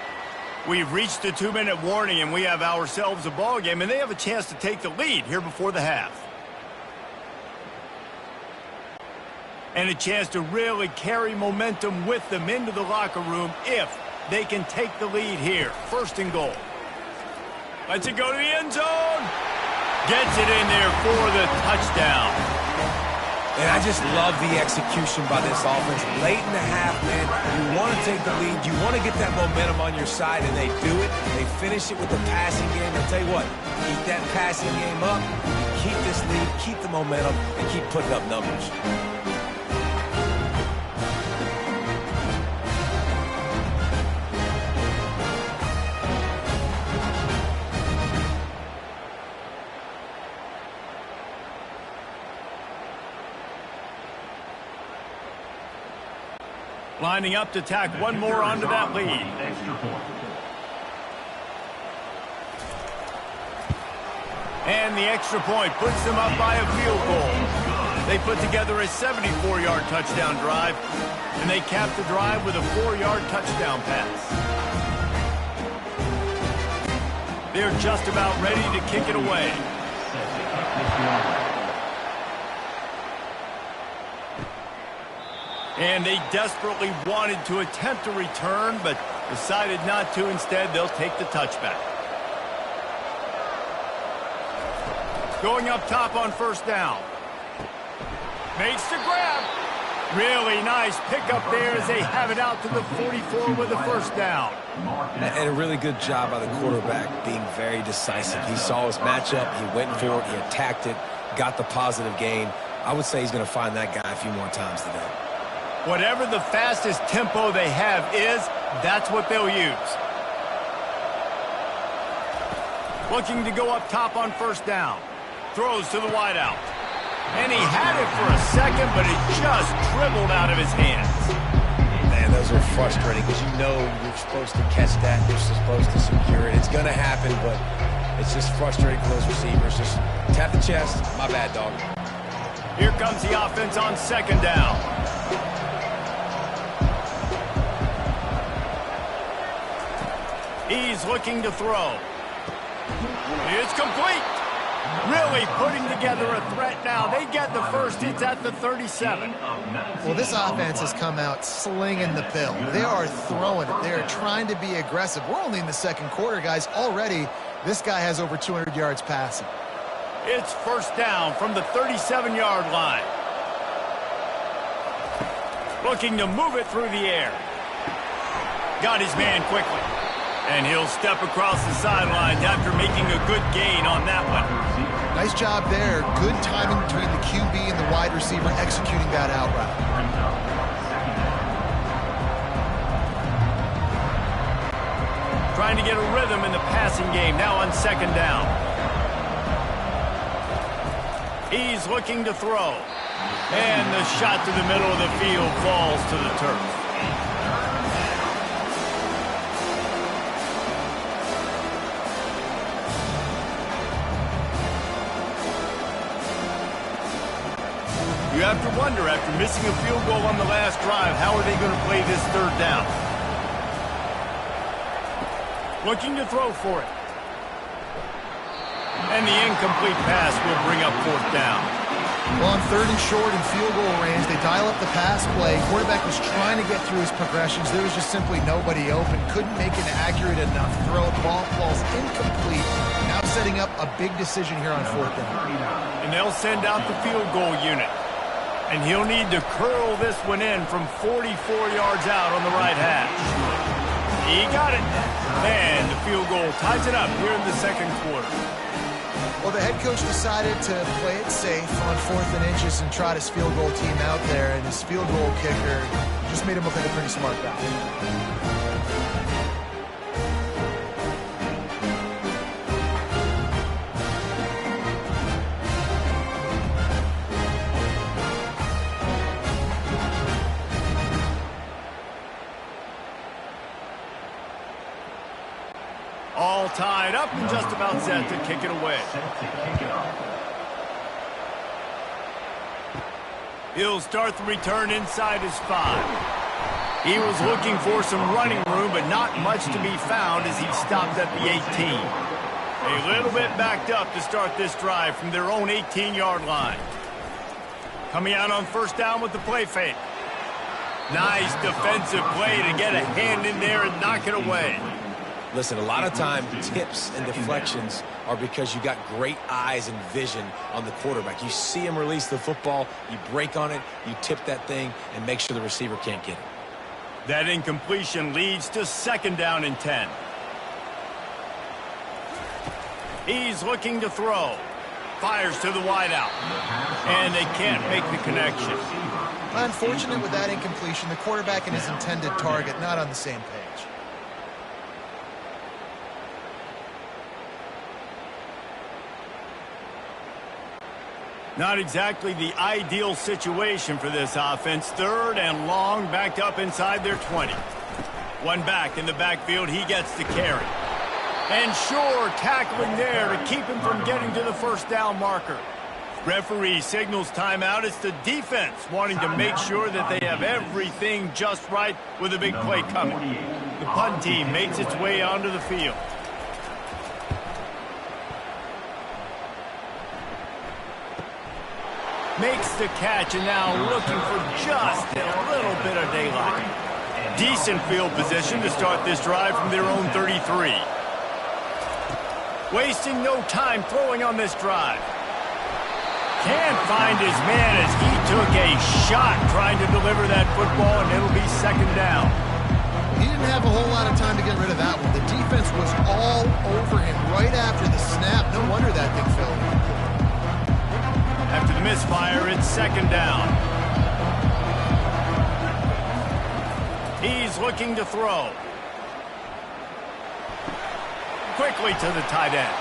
We've reached the 2-minute warning, and we have ourselves a ball game, and they have a chance to take the lead here before the half. And a chance to really carry momentum with them into the locker room if they can take the lead here. First and goal. Lets it go to the end zone. Gets it in there for the touchdown. And I just love the execution by this offense. Late in the half, man, you want to take the lead. You want to get that momentum on your side, and they do it. They finish it with the passing game. I'll tell you what, keep that passing game up. Keep this lead, keep the momentum, and keep putting up numbers. Lining up to tack one more onto that lead. And the extra point puts them up by a field goal. They put together a 74-yard touchdown drive, and they cap the drive with a 4-yard touchdown pass. They're just about ready to kick it away. And they desperately wanted to attempt a return, but decided not to. Instead, they'll take the touchback. Going up top on first down. Makes the grab. Really nice pickup there as they have it out to the 44 with a first down. And a really good job by the quarterback being very decisive. He saw his matchup, he went for it, he attacked it, got the positive gain. I would say he's going to find that guy a few more times today. Whatever the fastest tempo they have is, that's what they'll use. Looking to go up top on first down. Throws to the wideout. And he had it for a second, but it just dribbled out of his hands. Man, those are frustrating because you know you're supposed to catch that. You're supposed to secure it. It's going to happen, but it's just frustrating for those receivers. Just tap the chest. My bad, dog. Here comes the offense on second down. He's looking to throw. It's complete. Really putting together a threat now. They get the first. It's at the 37. Well, this offense has come out slinging the pill. They are throwing it. They are trying to be aggressive. We're only in the second quarter, guys. Already, this guy has over 200 yards passing. It's first down from the 37-yard line. Looking to move it through the air. Got his man quickly. And he'll step across the sidelines after making a good gain on that one. Nice job there. Good timing between the QB and the wide receiver executing that out route. Trying to get a rhythm in the passing game now on second down. He's looking to throw. And the shot to the middle of the field falls to the turf. You have to wonder, after missing a field goal on the last drive, how are they going to play this third down? Looking to throw for it. And the incomplete pass will bring up fourth down. Well, on third and short and field goal range, they dial up the pass play. Quarterback was trying to get through his progressions. There was just simply nobody open. Couldn't make an accurate enough throw. Ball falls incomplete. Now setting up a big decision here on fourth down. And they'll send out the field goal unit. And he'll need to curl this one in from 44 yards out on the right hash. He got it. And the field goal ties it up here in the second quarter. Well, the head coach decided to play it safe on 4th and inches and trot his field goal team out there. And his field goal kicker just made him look like a pretty smart guy. tied up and just about set to kick it away. Set to kick it off. He'll start the return inside his 5. He was looking for some running room, but not much to be found as he stopped at the 18. A little bit backed up to start this drive from their own 18-yard line. Coming out on first down with the play fake. Nice defensive play to get a hand in there and knock it away. Listen, a lot of time, tips and deflections are because you got great eyes and vision on the quarterback. You see him release the football, you break on it, you tip that thing, and make sure the receiver can't get it. That incompletion leads to second down and 10. He's looking to throw. Fires to the wideout. And they can't make the connection. Unfortunate with that incompletion, the quarterback and his intended target not on the same page. Not exactly the ideal situation for this offense. Third and long, backed up inside their 20. One back in the backfield, he gets the carry. And sure, tackling there to keep him from getting to the first down marker. Referee signals timeout. It's the defense wanting to make sure that they have everything just right with a big play coming. The punt team makes its way onto the field. Makes the catch and now looking for just a little bit of daylight. Decent field position to start this drive from their own 33. Wasting no time throwing on this drive. Can't find his man as he took a shot trying to deliver that football, and it'll be second down. He didn't have a whole lot of time to get rid of that one. The defense was all over him right after the snap. No wonder that thing fell. After the misfire, it's second down. He's looking to throw. Quickly to the tight end.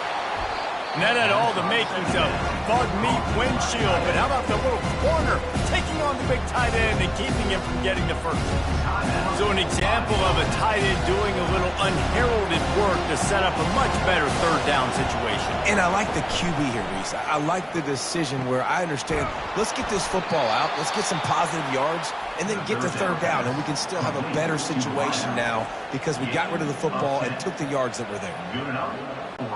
And that had all the makings of bug meat windshield, but how about the little corner taking on the big tight end and keeping him from getting the first? So an example of a tight end doing a little unheralded work to set up a much better third down situation. And I like the QB here, Reese. I like the decision where I understand, let's get this football out, let's get some positive yards, and then get to third down, and we can still have a better situation now because we got rid of the football and took the yards that were there.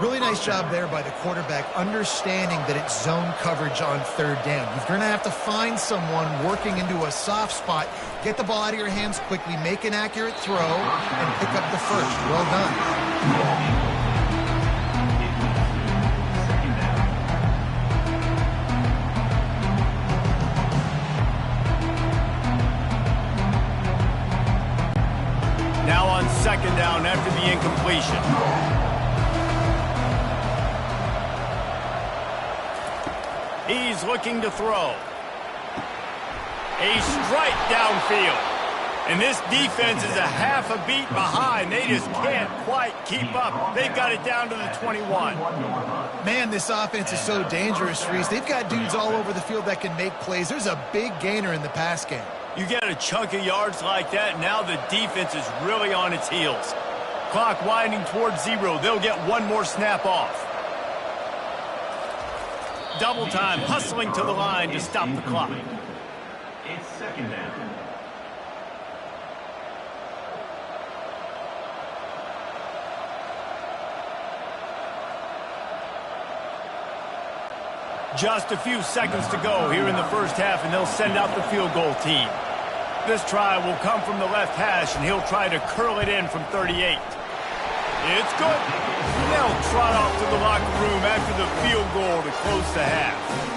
Really nice job there by the quarterback, understanding that it's zone coverage on third down. You're going to have to find someone working into a soft spot, get the ball out of your hands quickly, make an accurate throw, and pick up the first. Well done. Now on second down after the incompletion. He's looking to throw. A strike downfield. And this defense is a half a beat behind. They just can't quite keep up. They've got it down to the 21. Man, this offense is so dangerous, Reese. They've got dudes all over the field that can make plays. There's a big gainer in the pass game. You get a chunk of yards like that, now the defense is really on its heels. Clock winding towards 0. They'll get one more snap off. Double time, hustling to the line to stop the clock. It's second down. Just a few seconds to go here in the first half, and they'll send out the field goal team. This try will come from the left hash, and he'll try to curl it in from 38. It's good. They'll trot off to the locker room after the field goal to close the half.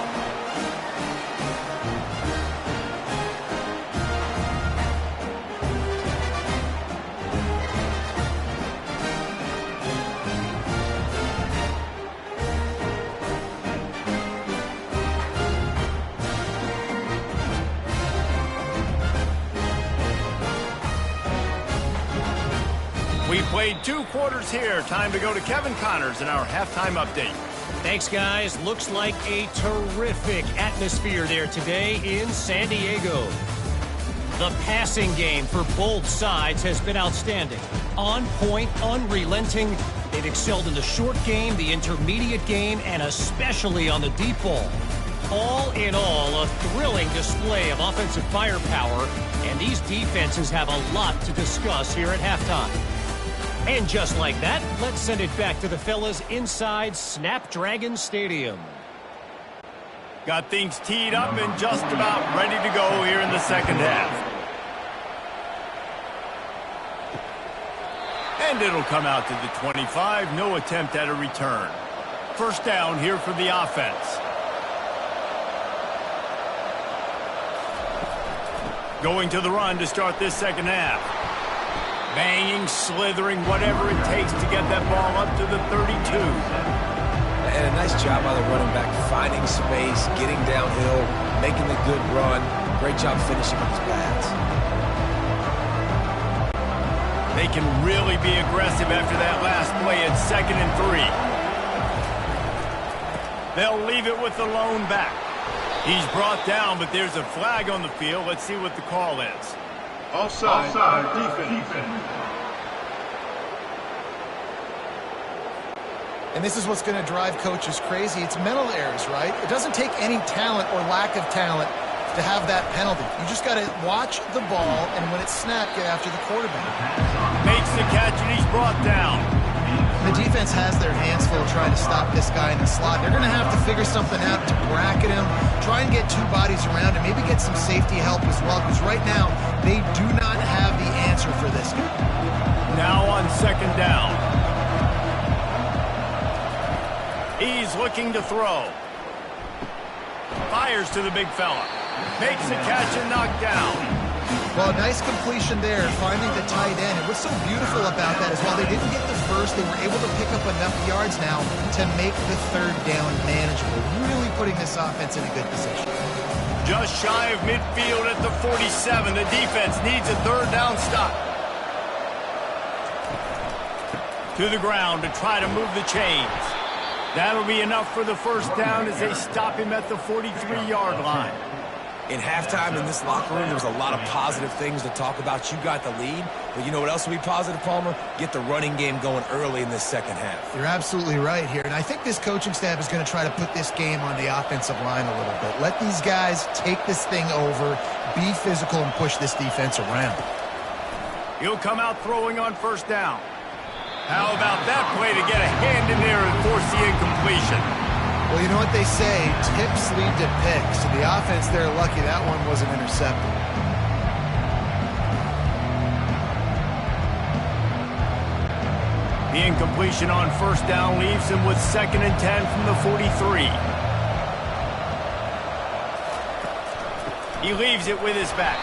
We played 2 quarters here. Time to go to Kevin Connors in our halftime update. Thanks, guys. Looks like a terrific atmosphere there today in San Diego. The passing game for both sides has been outstanding. On point, unrelenting, They've excelled in the short game, the intermediate game, and especially on the deep ball. All in all, a thrilling display of offensive firepower, and these defenses have a lot to discuss here at halftime. And just like that, let's send it back to the fellas inside Snapdragon Stadium. Got things teed up and just about ready to go here in the second half. And it'll come out to the 25. No attempt at a return. First down here for the offense. Going to the run to start this second half. Banging, slithering, whatever it takes to get that ball up to the 32. And a nice job by the running back, finding space, getting downhill, making the good run. Great job finishing with his pads. They can really be aggressive after that last play at 2nd and 3. They'll leave it with the lone back. He's brought down, but there's a flag on the field. Let's see what the call is. Offside defense. And this is what's going to drive coaches crazy. It's mental errors, right? It doesn't take any talent or lack of talent to have that penalty. You just got to watch the ball, and when it's snapped, get after the quarterback. Makes the catch, and he's brought down. The defense has their hands full trying to stop this guy in the slot. They're going to have to figure something out to bracket him, try and get two bodies around him, maybe get some safety help as well, because right now they do not have the answer for this guy. Now on second down. He's looking to throw. Fires to the big fella. Makes the catch and knocked down. Well, nice completion there, finding the tight end. And what's so beautiful about that is while they didn't get the first, they were able to pick up enough yards now to make the third down manageable. Really putting this offense in a good position. Just shy of midfield at the 47. The defense needs a third down stop. To the ground to try to move the chains. That'll be enough for the first down as they stop him at the 43-yard line. In halftime in this locker room, there was a lot of positive things to talk about. You got the lead, but you know what else will be positive, Palmer? Get the running game going early in this second half. You're absolutely right here, and I think this coaching staff is going to try to put this game on the offensive line a little bit. Let these guys take this thing over, be physical, and push this defense around. He'll come out throwing on first down. How about that play to get a hand in there and force the incompletion? Well, you know what they say, tips lead to picks. And the offense, they're lucky that one wasn't intercepted. The incompletion on first down leaves him with 2nd and 10 from the 43. He leaves it with his back.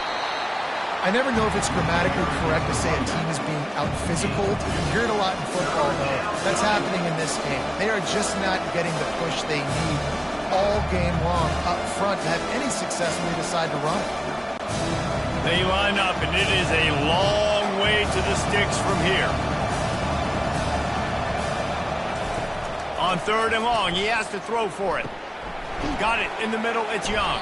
I never know if it's grammatically correct to say a team is being out-physical. You hear it a lot in football, though. That's happening in this game. They are just not getting the push they need all game long up front to have any success when they decide to run. They line up, and it is a long way to the sticks from here. On 3rd and long, he has to throw for it. Got it in the middle, it's Young.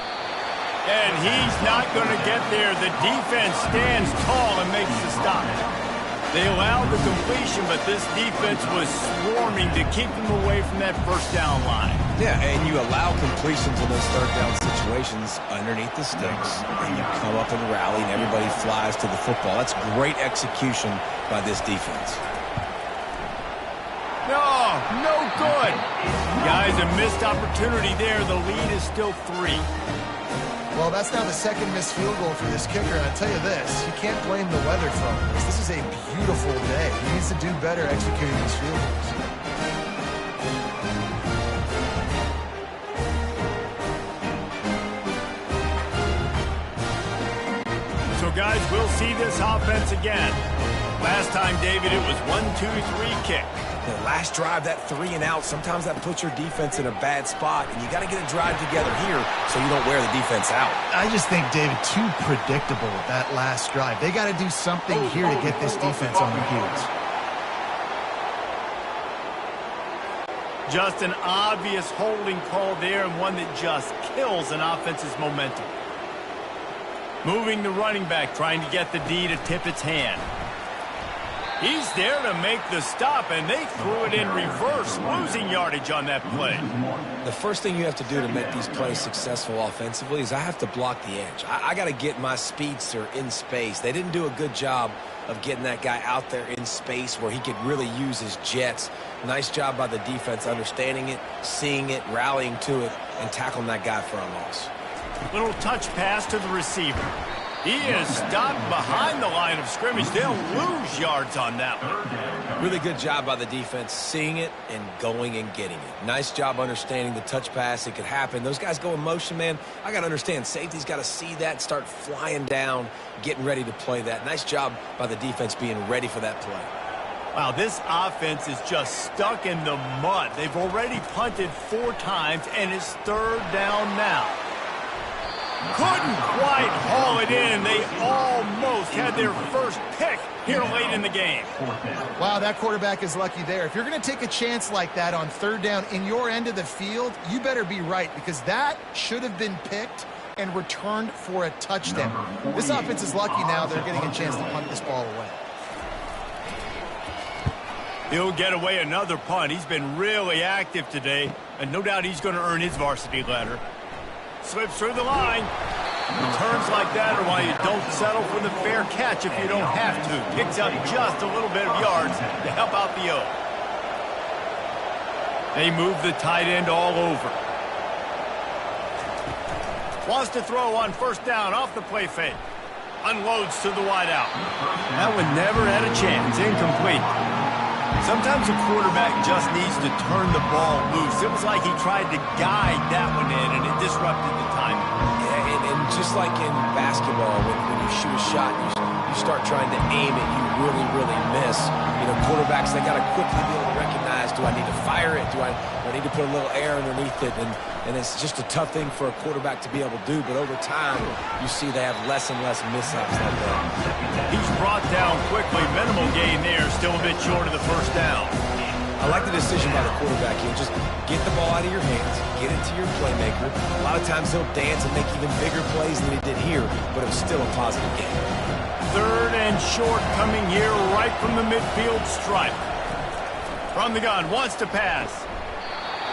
And he's not going to get there. The defense stands tall and makes the stop. They allowed the completion, but this defense was swarming to keep them away from that first down line. Yeah, and you allow completions in those third down situations underneath the sticks, and you come up and rally, and everybody flies to the football. That's great execution by this defense. No good. Guys, a missed opportunity there. The lead is still 3. Well, that's now the second missed field goal for this kicker, and I'll tell you this, you can't blame the weather from this. This is a beautiful day. He needs to do better executing these field goals. So, guys, we'll see this offense again. Last time, David, it was 1-2-3 kick. The last drive, that 3 and out, sometimes that puts your defense in a bad spot, and you got to get a drive together here so you don't wear the defense out. I just think, David, too predictable with that last drive. They got to do something here to get this defense on their heels. Just an obvious holding call there, and one that just kills an offense's momentum. Moving the running back, trying to get the D to tip its hand. He's there to make the stop, and they threw it in reverse, losing yardage on that play. The first thing you have to do to make these plays successful offensively is I have to block the edge. I got to get my speedster in space. They didn't do a good job of getting that guy out there in space where he could really use his jets. Nice job by the defense understanding it, seeing it, rallying to it, and tackling that guy for a loss. Little touch pass to the receiver. He is stopped behind the line of scrimmage. They'll lose yards on that one. Really good job by the defense, seeing it and going and getting it. Nice job understanding the touch pass. It could happen. Those guys go in motion, man. I got to understand, safety's got to see that and start flying down, getting ready to play that. Nice job by the defense being ready for that play. Wow, this offense is just stuck in the mud. They've already punted 4 times, and it's 3rd down now. Couldn't quite haul it in. They almost had their first pick here late in the game. Wow, that quarterback is lucky there. If you're going to take a chance like that on 3rd down in your end of the field, you better be right, because that should have been picked and returned for a touchdown. This offense is lucky now they're getting a chance to punt this ball away. He'll get away another punt. He's been really active today, and no doubt he's going to earn his varsity letter. Slips through the line. Turns like that are why you don't settle for the fair catch if you don't have to. Picks up just a little bit of yards to help out the O. They move the tight end all over. Wants to throw on 1st down off the play fake. Unloads to the wideout. That one never had a chance. Incomplete. Sometimes a quarterback just needs to turn the ball loose. It was like he tried to guide that one in, and it disrupted the timing. Yeah, and just like in basketball, when you shoot a shot, you start trying to aim it, you really miss. You know, quarterbacks, they got to quickly be able to recognize, do I need to fire it? Do I need to put a little air underneath it? And it's just a tough thing for a quarterback to be able to do. But over time, you see they have less and less mishaps like that. He's brought down quickly. Minimal gain there. Still a bit short of the 1st down. I like the decision by the quarterback here. Just get the ball out of your hands, get it to your playmaker. A lot of times he'll dance and make even bigger plays than he did here, but it was still a positive game. 3rd and short coming here right from the midfield stripe. From the gun, wants to pass.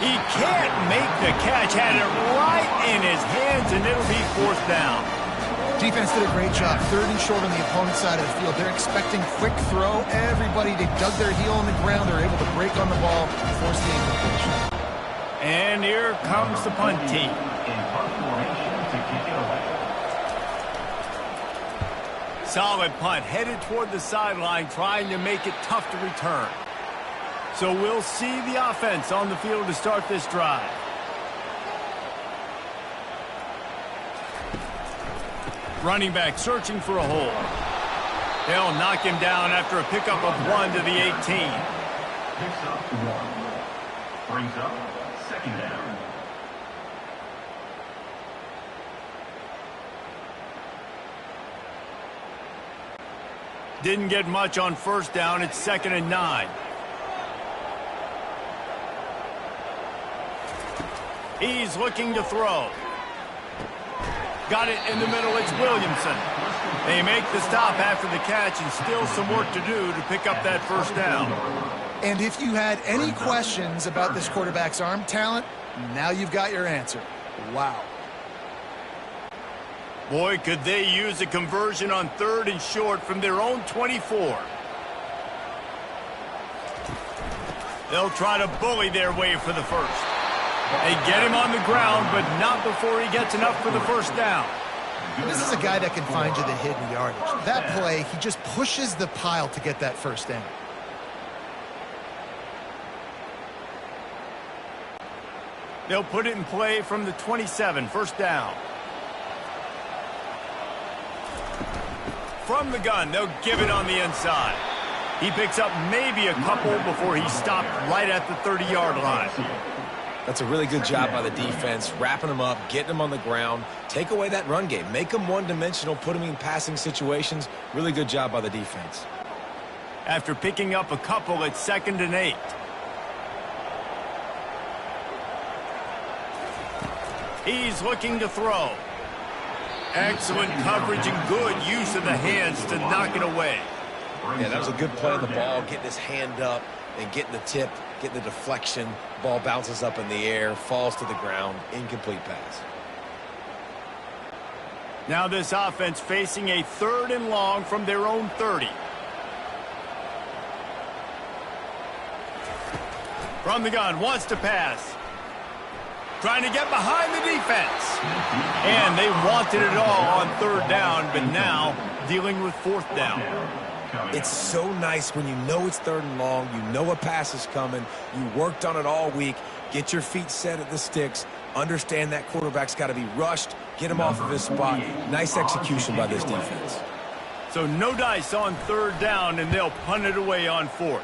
He can't make the catch. Had it right in his hands, and it'll be 4th down. Defense did a great job. 3rd and short on the opponent's side of the field. They're expecting quick throw. Everybody, they dug their heel on the ground. They're able to break on the ball, force the incompletion. And here comes the punt team. Solid punt, headed toward the sideline, trying to make it tough to return. So we'll see the offense on the field to start this drive. Running back searching for a hole. They'll knock him down after a pickup of 1 to the 18. Picks up 1. Brings up 2nd down. Didn't get much on 1st down. It's 2nd and 9. He's looking to throw. Got it in the middle. It's Williamson. They make the stop after the catch, and still some work to do to pick up that 1st down. And if you had any questions about this quarterback's arm talent, now you've got your answer. Wow. Boy, could they use a conversion on 3rd and short from their own 24. They'll try to bully their way for the 1st. They get him on the ground, but not before he gets enough for the 1st down. This is a guy that can find you the hidden yardage. That play, he just pushes the pile to get that 1st down. They'll put it in play from the 27, 1st down. From the gun, they'll give it on the inside. He picks up maybe a couple before he's stopped right at the 30-yard line. That's a really good job by the defense, wrapping them up, getting them on the ground. Take away that run game. Make them one-dimensional, put them in passing situations. Really good job by the defense. After picking up a couple, it's 2nd and 8. He's looking to throw. Excellent coverage and good use of the hands to knock it away. Yeah, that was a good play on the ball, getting his hand up and getting the tip, getting the deflection. Ball bounces up in the air, falls to the ground, incomplete pass. Now this offense facing a 3rd and long from their own 30. From the gun, wants to pass. Trying to get behind the defense. And they wanted it all on 3rd down, but now dealing with 4th down. It's so nice when you know it's 3rd and long, you know a pass is coming, you worked on it all week, get your feet set at the sticks, understand that quarterback's got to be rushed, get him off of his spot. Nice execution by this defense. So no dice on 3rd down, and they'll punt it away on 4th.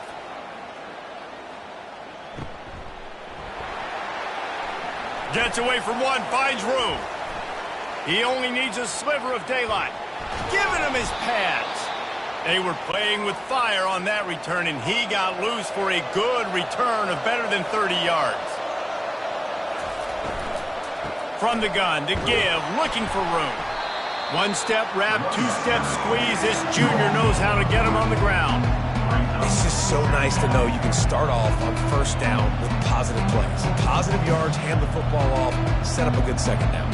Gets away from one, finds room. He only needs a sliver of daylight. Giving him his pads. They were playing with fire on that return, and he got loose for a good return of better than 30 yards. From the gun to give, looking for room. 1-step wrap, 2-step squeeze. This junior knows how to get him on the ground. It's just so nice to know you can start off on 1st down with positive plays. Positive yards, hand the football off, set up a good 2nd down.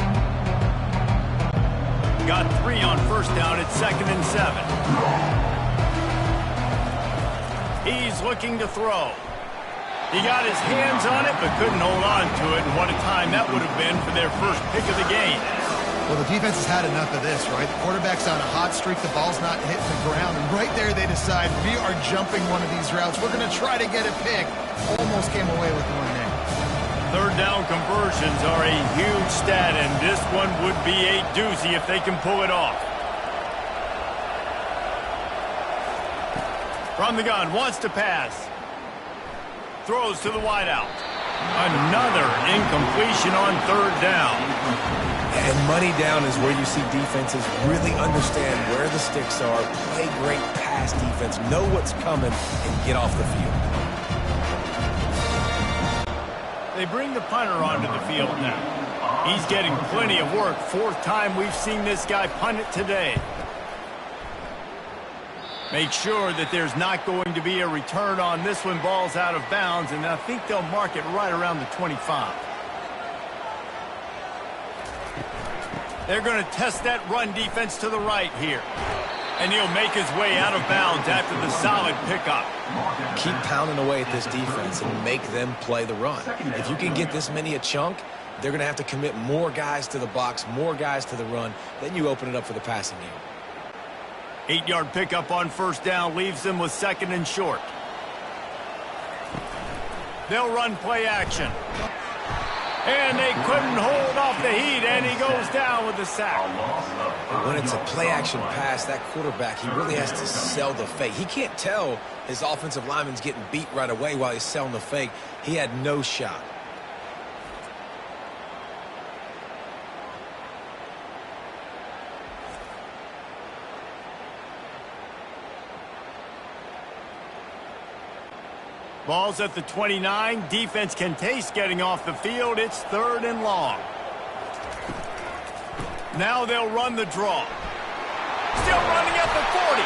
Got 3 on 1st down at 2nd and 7. He's looking to throw. He got his hands on it, but couldn't hold on to it, and what a time that would have been for their first pick of the game. Well, the defense has had enough of this, right? The quarterback's on a hot streak. The ball's not hitting the ground. And right there, they decide, we are jumping one of these routes. We're going to try to get a pick. Almost came away with one there. 3rd down conversions are a huge stat, and this one would be a doozy if they can pull it off. From the gun, wants to pass. Throws to the wideout. Another incompletion on 3rd down. And money down is where you see defenses really understand where the sticks are, play great pass defense, know what's coming, and get off the field. They bring the punter onto the field now. He's getting plenty of work. 4th time we've seen this guy punt it today. Make sure that there's not going to be a return on this one. Ball's out of bounds, and I think they'll mark it right around the 25. They're going to test that run defense to the right here. And he'll make his way out of bounds after the solid pickup. Keep pounding away at this defense and make them play the run. If you can get this many a chunk, they're going to have to commit more guys to the box, more guys to the run. Then you open it up for the passing game. 8-yard pickup on 1st down leaves them with 2nd and short. They'll run play action. And they couldn't hold off the heat, and he goes down with the sack. When it's a play-action pass, that quarterback, he really has to sell the fake. He can't tell his offensive lineman's getting beat right away while he's selling the fake. He had no shot. Ball's at the 29. Defense can taste getting off the field. It's 3rd and long. Now they'll run the draw. Still running at the 40.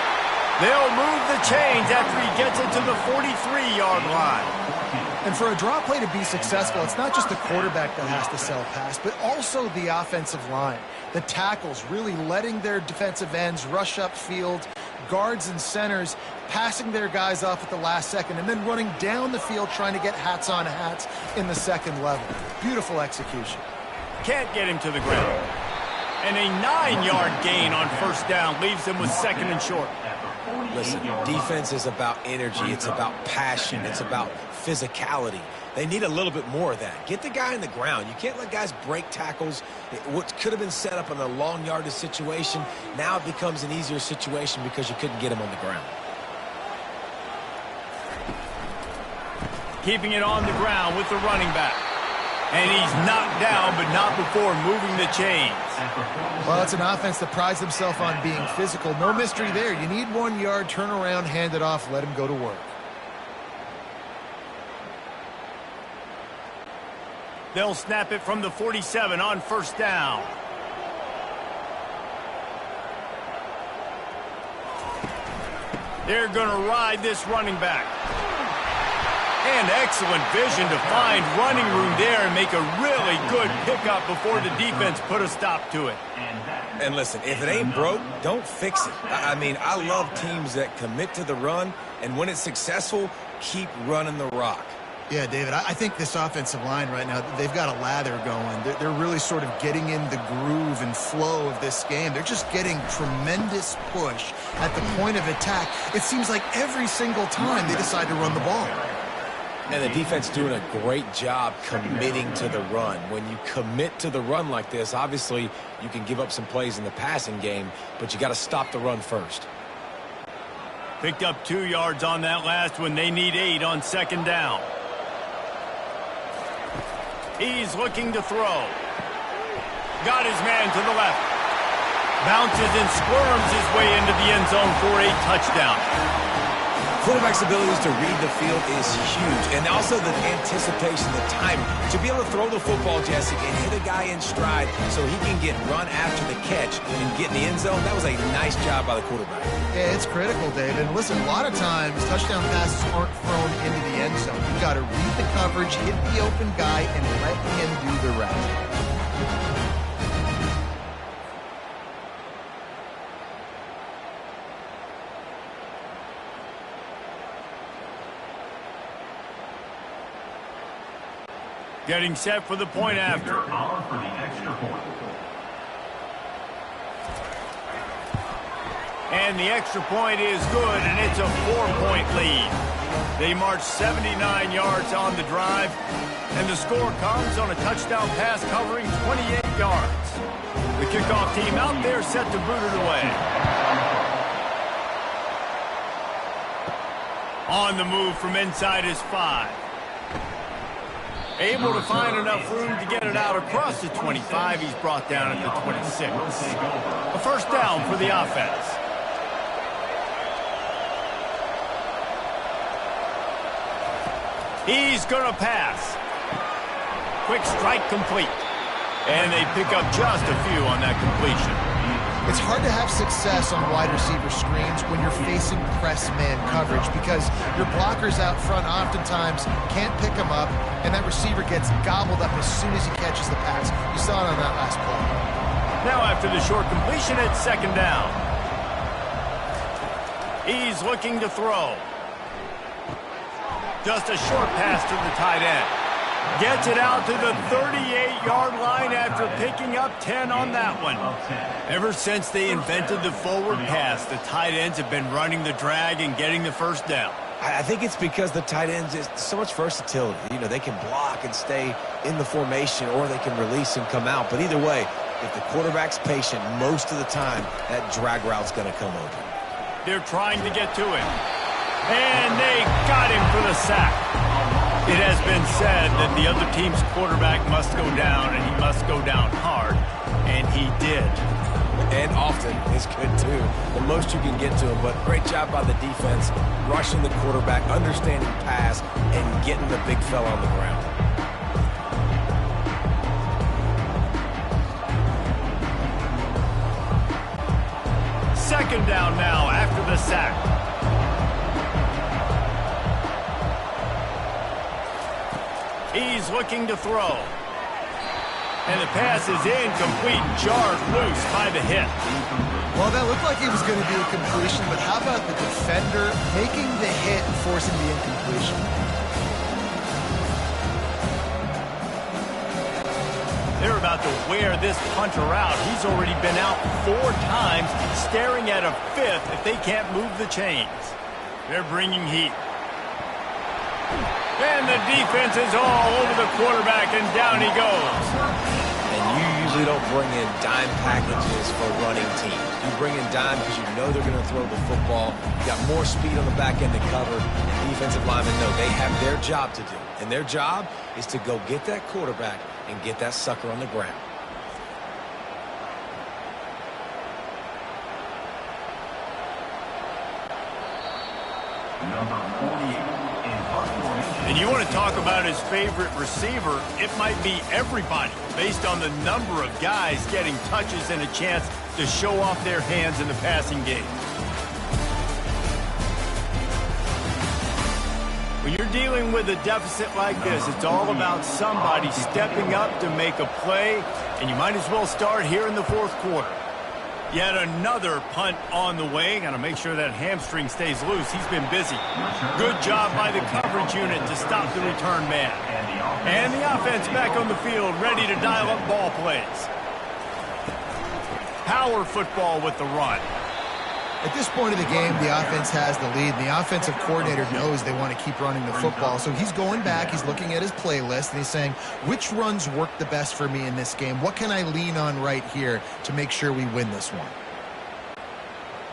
They'll move the chains after he gets it to the 43-yard line. And for a draw play to be successful, it's not just the quarterback that has to sell pass, but also the offensive line. The tackles really letting their defensive ends rush upfield, guards and centers passing their guys off at the last second, and then running down the field trying to get hats on hats in the 2nd level. Beautiful execution. Can't get him to the ground. And a 9-yard gain on 1st down leaves him with 2nd and short. Listen, defense is about energy. It's about passion. It's about physicality. They need a little bit more of that. Get the guy in the ground. You can't let guys break tackles. What could have been set up in a long yardage situation, now it becomes an easier situation because you couldn't get him on the ground. Keeping it on the ground with the running back. And he's knocked down, but not before moving the chains. Well, it's an offense that prides themselves on being physical. No mystery there. You need 1 yard, turn around, hand it off, let him go to work. They'll snap it from the 47 on 1st down. They're going to ride this running back. And excellent vision to find running room there and make a really good pickup before the defense put a stop to it. And listen, if it ain't broke, don't fix it. I mean, I love teams that commit to the run, and when it's successful, keep running the rock. Yeah, David, I think this offensive line right now, they've got a lather going. They're really sort of getting in the groove and flow of this game. They're just getting tremendous push at the point of attack. It seems like every single time they decide to run the ball. And the defense doing a great job committing to the run. When you commit to the run like this, obviously you can give up some plays in the passing game, but you got to stop the run first. Picked up 2 yards on that last one. They need 8 on second down. He's looking to throw. Got his man to the left. Bounces and squirms his way into the end zone for a touchdown. Quarterback's abilities to read the field is huge, and also the anticipation, the timing. To be able to throw the football, Jesse, and hit a guy in stride so he can get run after the catch and get in the end zone, that was a nice job by the quarterback. Yeah, it's critical, David. And listen, a lot of times touchdown passes aren't thrown into the end zone. You've got to read the coverage, hit the open guy, and let him do the rest. Getting set for the point after. For the extra point. And the extra point is good, and it's a 4-point lead. They march 79 yards on the drive, and the score comes on a touchdown pass covering 28 yards. The kickoff team out there set to boot it away. On the move from inside his 5. Able to find enough room to get it out across the 25. He's brought down at the 26. A first down for the offense. He's going to pass. Quick strike complete. And they pick up just a few on that completion. It's hard to have success on wide receiver screens when you're facing press man coverage because your blockers out front oftentimes can't pick them up, and that receiver gets gobbled up as soon as he catches the pass. You saw it on that last play. Now after the short completion, it's second down. He's looking to throw. Just a short pass to the tight end. Gets it out to the 38-yard line after picking up 10 on that one. Ever since they invented the forward pass, the tight ends have been running the drag and getting the first down. I think it's because the tight ends is so much versatility. You know, they can block and stay in the formation, or they can release and come out. But either way, if the quarterback's patient most of the time, that drag route's going to come open. They're trying to get to him. And they got him for the sack. It has been said that the other team's quarterback must go down, and he must go down hard. And he did. And often is good, too. The most you can get to him, but great job by the defense, rushing the quarterback, understanding pass, and getting the big fella on the ground. Second down now after the sack. He's looking to throw. And the pass is incomplete, jarred loose by the hit. Well, that looked like it was going to be a completion, but how about the defender making the hit and forcing the incompletion? They're about to wear this punter out. He's already been out 4 times, staring at a 5th if they can't move the chains. They're bringing heat. And the defense is all over the quarterback, and down he goes. And you usually don't bring in dime packages for running teams. You bring in dime because you know they're going to throw the football. You got more speed on the back end to cover. And defensive linemen know they have their job to do. And their job is to go get that quarterback and get that sucker on the ground. Number 48. And you want to talk about his favorite receiver, it might be everybody, based on the number of guys getting touches and a chance to show off their hands in the passing game. When you're dealing with a deficit like this, it's all about somebody stepping up to make a play, and you might as well start here in the fourth quarter. Yet another punt on the way. Got to make sure that hamstring stays loose. He's been busy. Good job by the coverage unit to stop the return man. And the offense back on the field, ready to dial up ball plays. Power football with the run. At this point of the game, the offense has the lead, and the offensive coordinator knows they want to keep running the football. So he's going back, he's looking at his playlist, and he's saying, which runs work the best for me in this game? What can I lean on right here to make sure we win this one?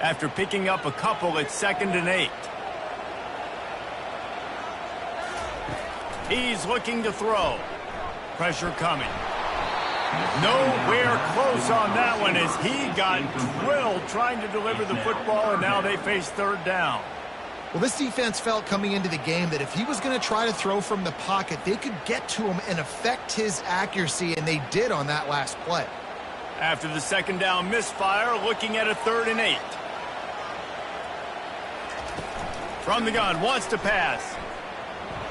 After picking up a couple, it's 2nd and 8. He's looking to throw. Pressure coming. Nowhere close on that one as he got drilled trying to deliver the football, and now they face 3rd down. Well, this defense felt coming into the game that if he was going to try to throw from the pocket, they could get to him and affect his accuracy, and they did on that last play. After the 2nd down misfire, looking at a 3rd and 8. From the gun, wants to pass.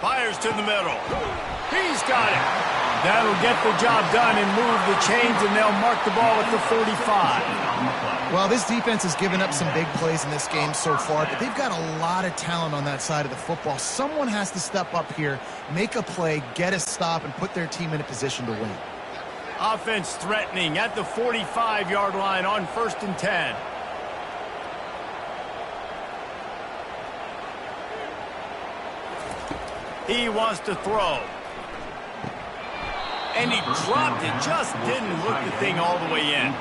Fires to the middle. He's got it. That'll get the job done and move the chains, and they'll mark the ball at the 45. Well, this defense has given up some big plays in this game so far, but they've got a lot of talent on that side of the football. Someone has to step up here, make a play, get a stop, and put their team in a position to win. Offense threatening at the 45-yard line on 1st and 10. He wants to throw. And he dropped it. Just didn't hook the thing all the way in.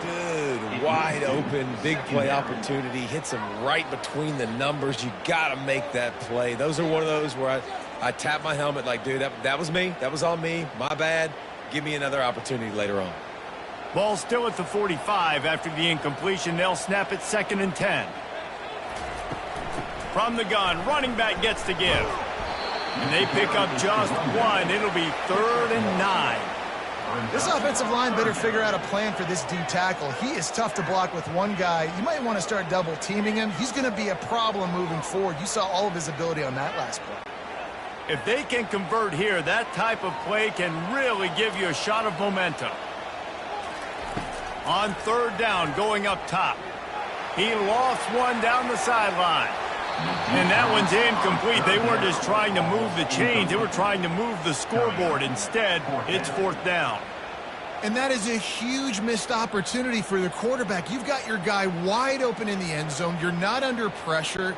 Good, wide open, big play opportunity. Hits him right between the numbers. You got to make that play. Those are one of those where I tap my helmet like, dude, that was me. That was on me. My bad. Give me another opportunity later on. Ball still at the 45 after the incompletion. They'll snap it 2nd and 10. From the gun, running back gets to give. And they pick up just one. It'll be 3rd and 9. This offensive line better figure out a plan for this D tackle. He is tough to block with one guy. You might want to start double teaming him. He's going to be a problem moving forward. You saw all of his ability on that last play. If they can convert here, that type of play can really give you a shot of momentum. On 3rd down, going up top. He lost one down the sideline. And that one's incomplete. They weren't just trying to move the chains. They were trying to move the scoreboard. Instead, it's 4th down. And that is a huge missed opportunity for the quarterback. You've got your guy wide open in the end zone. You're not under pressure.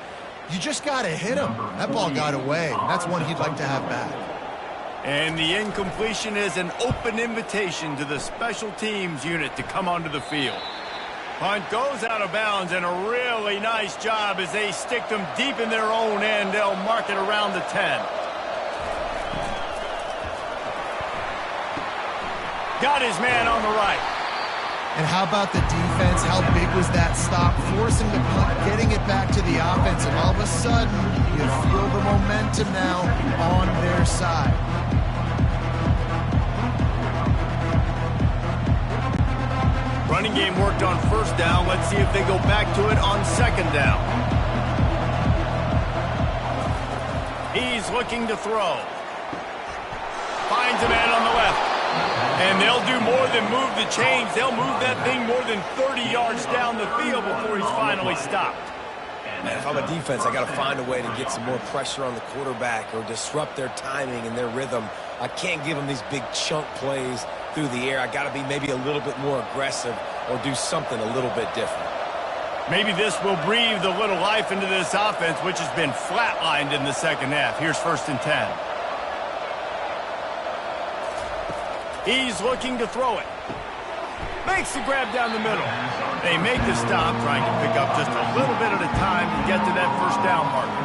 You just got to hit him. That ball got away. That's one he'd like to have back. And the incompletion is an open invitation to the special teams unit to come onto the field. Punt goes out of bounds, and a really nice job as they stick them deep in their own end. They'll mark it around the 10. Got his man on the right. And how about the defense? How big was that stop? Forcing the punt, getting it back to the offense, and all of a sudden, you feel the momentum now on their side. Running game worked on 1st down. Let's see if they go back to it on 2nd down. He's looking to throw. Finds a man on the left. And they'll do more than move the chains. They'll move that thing more than 30 yards down the field before he's finally stopped. Man, if I'm a defense, I got to find a way to get some more pressure on the quarterback or disrupt their timing and their rhythm. I can't give them these big chunk plays through the air. I got to be maybe a little bit more aggressive or do something a little bit different. Maybe this will breathe a little life into this offense, which has been flatlined in the 2nd half. Here's 1st and 10. He's looking to throw it. Makes the grab down the middle. They make the stop, trying to pick up just a little bit at a time to get to that 1st down marker.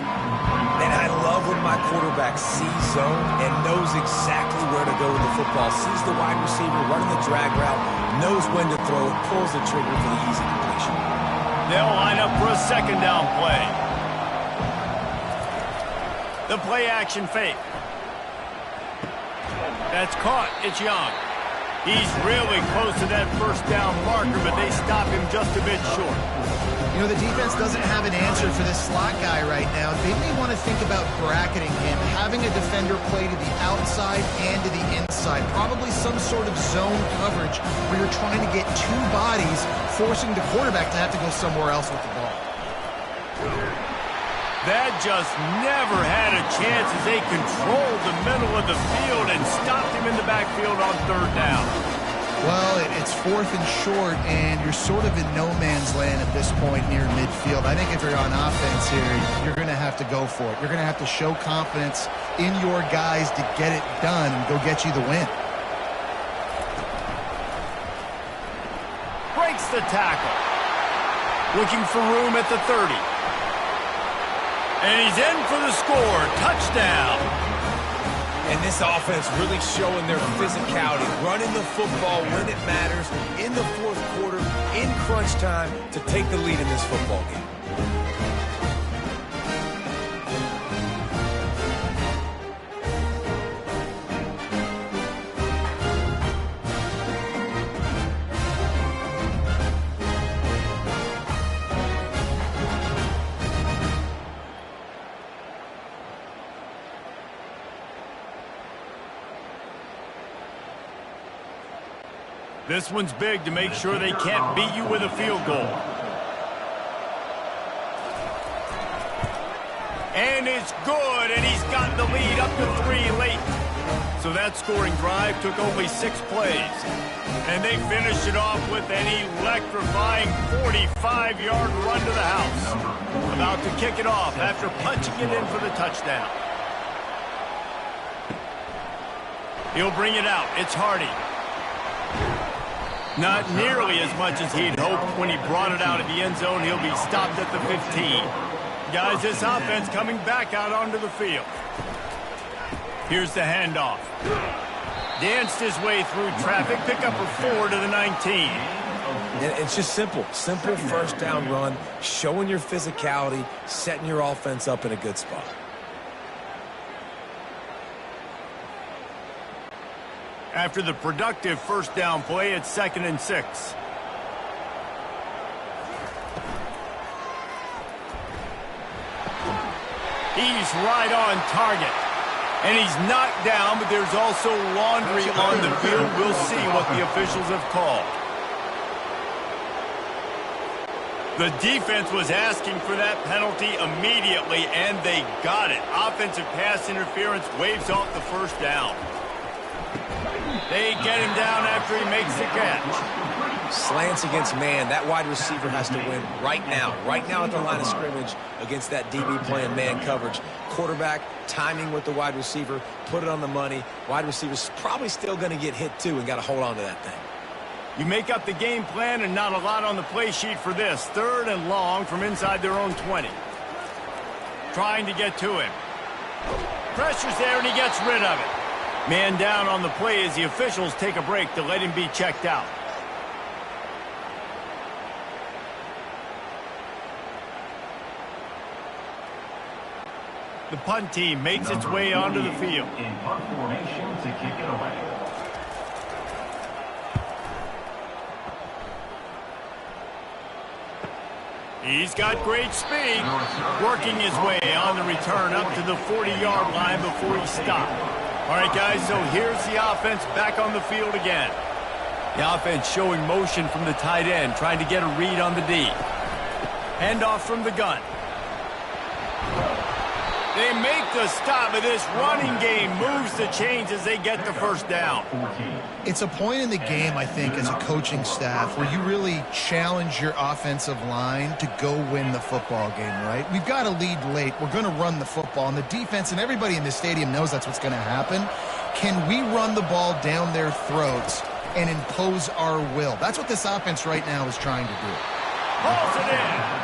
And I love when my quarterback sees zone and knows exactly where to go with the football. Sees the wide receiver running the drag route, knows when to throw it, pulls the trigger for the easy completion. They'll line up for a 2nd down play. The play action fake. That's caught. It's Young. He's really close to that 1st down marker, but they stop him just a bit short. You know, the defense doesn't have an answer for this slot guy right now. They may want to think about bracketing him, having a defender play to the outside and to the inside. Probably some sort of zone coverage where you're trying to get two bodies, forcing the quarterback to have to go somewhere else with the ball. That just never had a chance as they controlled the middle of the field and stopped him in the backfield on third down. Well, it's fourth and short, and you're sort of in no man's land at this point near midfield. I think if you're on offense here, you're going to have to go for it. You're going to have to show confidence in your guys to get it done and go get you the win. Breaks the tackle. Looking for room at the 30. And he's in for the score. Touchdown. And this offense really showing their physicality, running the football when it matters, in the fourth quarter, in crunch time, to take the lead in this football game. This one's big to make sure they can't beat you with a field goal. And it's good, and he's got the lead up to 3 late. So that scoring drive took only 6 plays. And they finished it off with an electrifying 45-yard run to the house. About to kick it off after punching it in for the touchdown. He'll bring it out. It's Hardy. Not nearly as much as he'd hoped when he brought it out of the end zone. He'll be stopped at the 15. Guys, this offense coming back out onto the field. Here's the handoff. Danced his way through traffic. Pick up a 4 to the 19. It's just simple. Simple first down run, showing your physicality, setting your offense up in a good spot. After the productive first down play, it's 2nd and 6. He's right on target. And he's knocked down, but there's also laundry on the field. We'll see what the officials have called. The defense was asking for that penalty immediately, and they got it. Offensive pass interference waves off the first down. They get him down after he makes the catch. Slants against man. That wide receiver has to win right now at the line of scrimmage against that DB playing man coverage. Quarterback, timing with the wide receiver, put it on the money. Wide receiver's probably still going to get hit too and got to hold on to that thing. You make up the game plan and not a lot on the play sheet for this. 3rd and long from inside their own 20. Trying to get to him. Pressure's there and he gets rid of it. Man down on the play as the officials take a break to let him be checked out. The punt team makes its way onto the field. In punt formation to kick it away. He's got great speed, working his way on the return up to the 40-yard line before he stopped. All right, guys, so here's the offense back on the field again. The offense showing motion from the tight end, trying to get a read on the D. Handoff from the gun. They make the stop, but this running game moves the chains as they get the first down. It's a point in the game, I think, as a coaching staff where you really challenge your offensive line to go win the football game, right? We've got a lead late. We're going to run the football, and the defense and everybody in the stadium knows that's what's going to happen. Can we run the ball down their throats and impose our will? That's what this offense right now is trying to do. Pulls it in.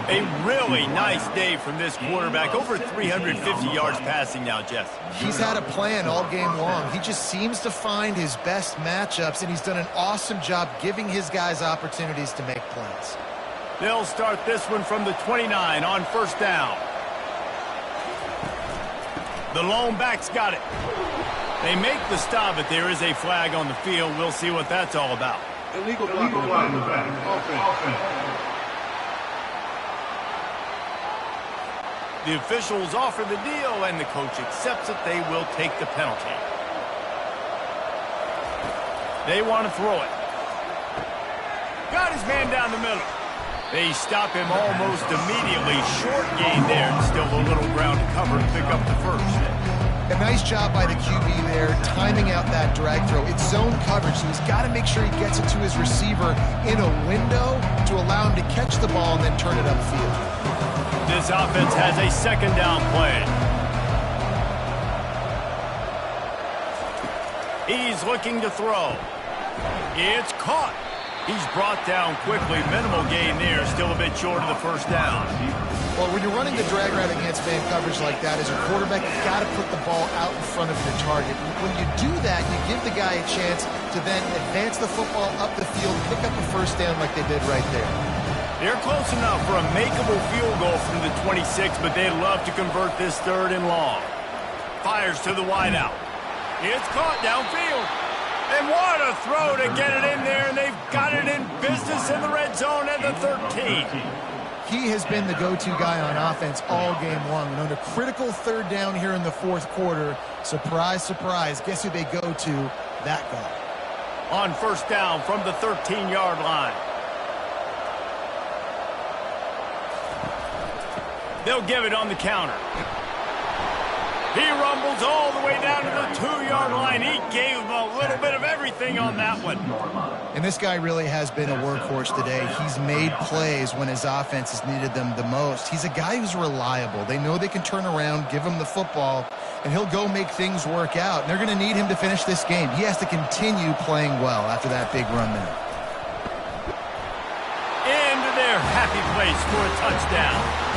A really nice day from this quarterback. Over 350 yards passing now, Jeff. He's had a plan all game long. He just seems to find his best matchups, and he's done an awesome job giving his guys opportunities to make plays. They'll start this one from the 29 on first down. The lone back's got it. They make the stop, but there is a flag on the field. We'll see what that's all about. Illegal flag on the back. Offense. The officials offer the deal, and the coach accepts it. They will take the penalty. They want to throw it. Got his man down the middle. They stop him almost immediately. Short gain there, and still a little ground to cover to pick up the first. A nice job by the QB there, timing out that drag throw. It's zone coverage, so he's got to make sure he gets it to his receiver in a window to allow him to catch the ball and then turn it upfield. This offense has a second down play. He's looking to throw. It's caught. He's brought down quickly. Minimal gain there. Still a bit short of the first down. Well, when you're running the drag route against man coverage like that, as a quarterback, you've got to put the ball out in front of your target. When you do that, you give the guy a chance to then advance the football up the field, pick up a first down like they did right there. They're close enough for a makeable field goal from the 26, but they'd love to convert this third and long. Fires to the wideout. It's caught downfield. And what a throw to get it in there, and they've got it in business in the red zone at the 13. He has been the go-to guy on offense all game long. And on a critical third down here in the fourth quarter, surprise, surprise, guess who they go to? That guy. On first down from the 13-yard line. They'll give it on the counter. He rumbles all the way down to the 2-yard line. He gave him a little bit of everything on that one. And this guy really has been a workhorse today. He's made plays when his offense has needed them the most. He's a guy who's reliable. They know they can turn around, give him the football, and he'll go make things work out. And they're going to need him to finish this game. He has to continue playing well after that big run there. Into their happy place for a touchdown.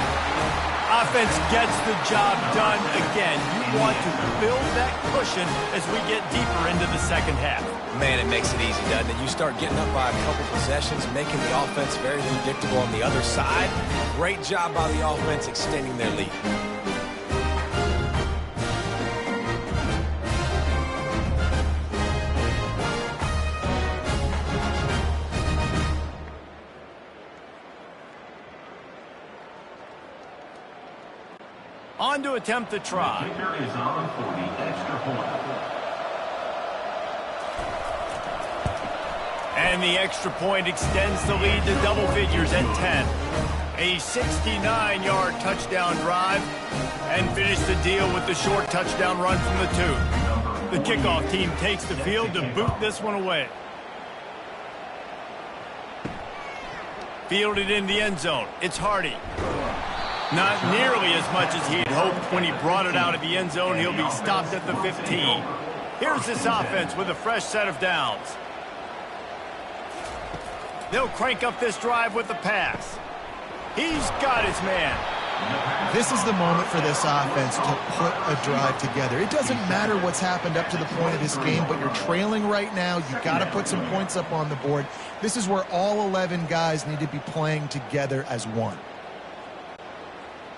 Offense gets the job done again. You want to build that cushion as we get deeper into the second half. Man, it makes it easy, doesn't it? You start getting up by a couple possessions, making the offense very predictable on the other side. Great job by the offense extending their lead. On to attempt the try. Kicker is on for the extra point. And the extra point extends the lead to double figures at 10. A 69-yard touchdown drive, and finish the deal with the short touchdown run from the 2. The kickoff team takes the field to boot this one away. Fielded in the end zone. It's Hardy. Not nearly as much as he'd hoped when he brought it out of the end zone. He'll be stopped at the 15. Here's this offense with a fresh set of downs. They'll crank up this drive with the pass. He's got his man. This is the moment for this offense to put a drive together. It doesn't matter what's happened up to the point of this game, but you're trailing right now. You've got to put some points up on the board. This is where all 11 guys need to be playing together as one.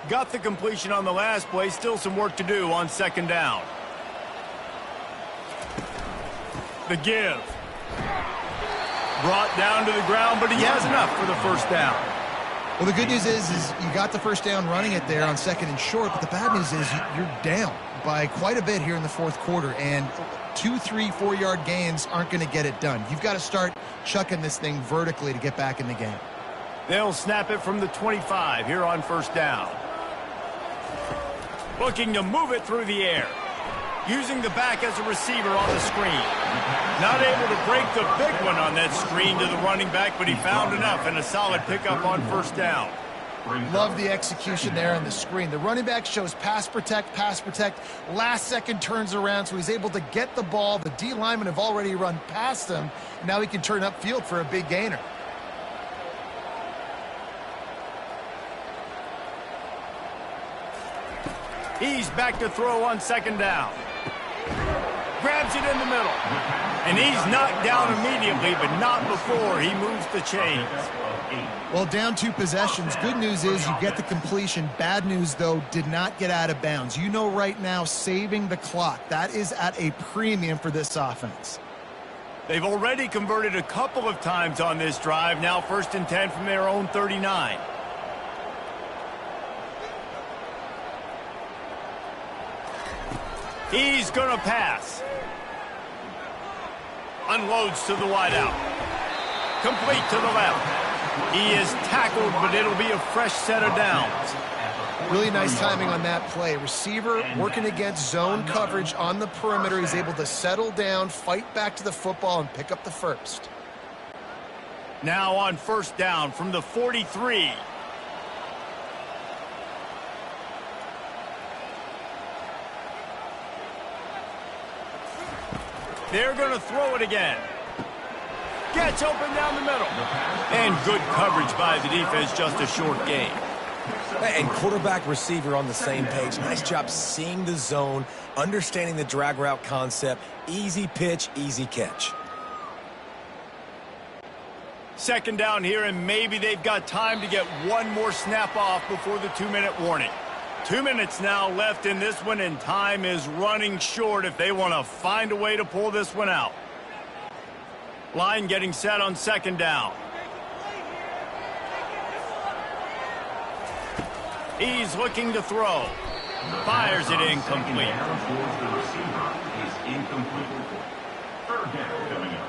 Got the completion on the last play. Still some work to do on second down. The give. Brought down to the ground, but he has enough for the first down. Well, the good news is you got the first down running it there on second and short, but the bad news is you're down by quite a bit here in the fourth quarter, and 2, 3, 4-yard gains aren't going to get it done. You've got to start chucking this thing vertically to get back in the game. They'll snap it from the 25 here on first down. Looking to move it through the air. Using the back as a receiver on the screen. Not able to break the big one on that screen to the running back, but he found enough and a solid pickup on first down. Love the execution there on the screen. The running back shows pass protect, last second turns around, so he's able to get the ball. The D linemen have already run past him. Now he can turn upfield for a big gainer. He's back to throw on second down. Grabs it in the middle. And he's knocked down immediately, but not before he moves the chains. Well, down 2 possessions. Good news is you get the completion. Bad news, though, did not get out of bounds. You know right now, saving the clock. That is at a premium for this offense. They've already converted a couple of times on this drive. Now 1st and 10 from their own 39. He's going to pass. Unloads to the wideout. Complete to the left. He is tackled, but it'll be a fresh set of downs. Really nice timing on that play. Receiver working against zone coverage on the perimeter. He's able to settle down, fight back to the football, and pick up the first. Now on first down from the 43. They're going to throw it again. Gets open down the middle. And good coverage by the defense, just a short gain. And quarterback receiver on the same page. Nice job seeing the zone, understanding the drag route concept. Easy pitch, easy catch. Second down here, and maybe they've got time to get one more snap off before the 2-minute warning. 2 minutes now left in this one, and time is running short if they want to find a way to pull this one out. Line getting set on second down. He's looking to throw. Fires it incomplete. Third down coming up.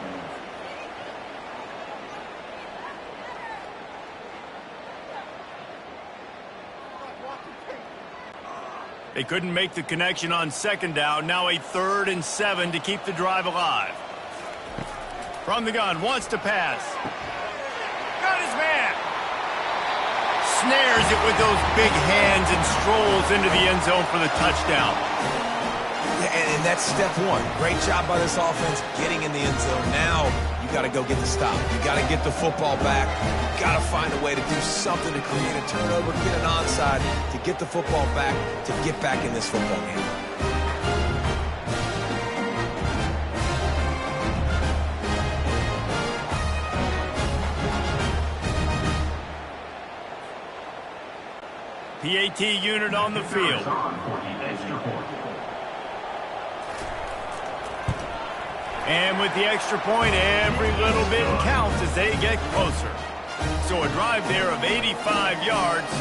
They couldn't make the connection on second down. Now a 3rd and 7 to keep the drive alive. From the gun, wants to pass. Got his man. Snares it with those big hands and strolls into the end zone for the touchdown. Yeah, and that's step one. Great job by this offense getting in the end zone. Now you got to go get the stop. You got to get the football back. You got to find a way to do something to create a turnover, get an onside, to get the football back, to get back in this football game. PAT unit on the field. And with the extra point, every little bit counts as they get closer. So a drive there of 85 yards,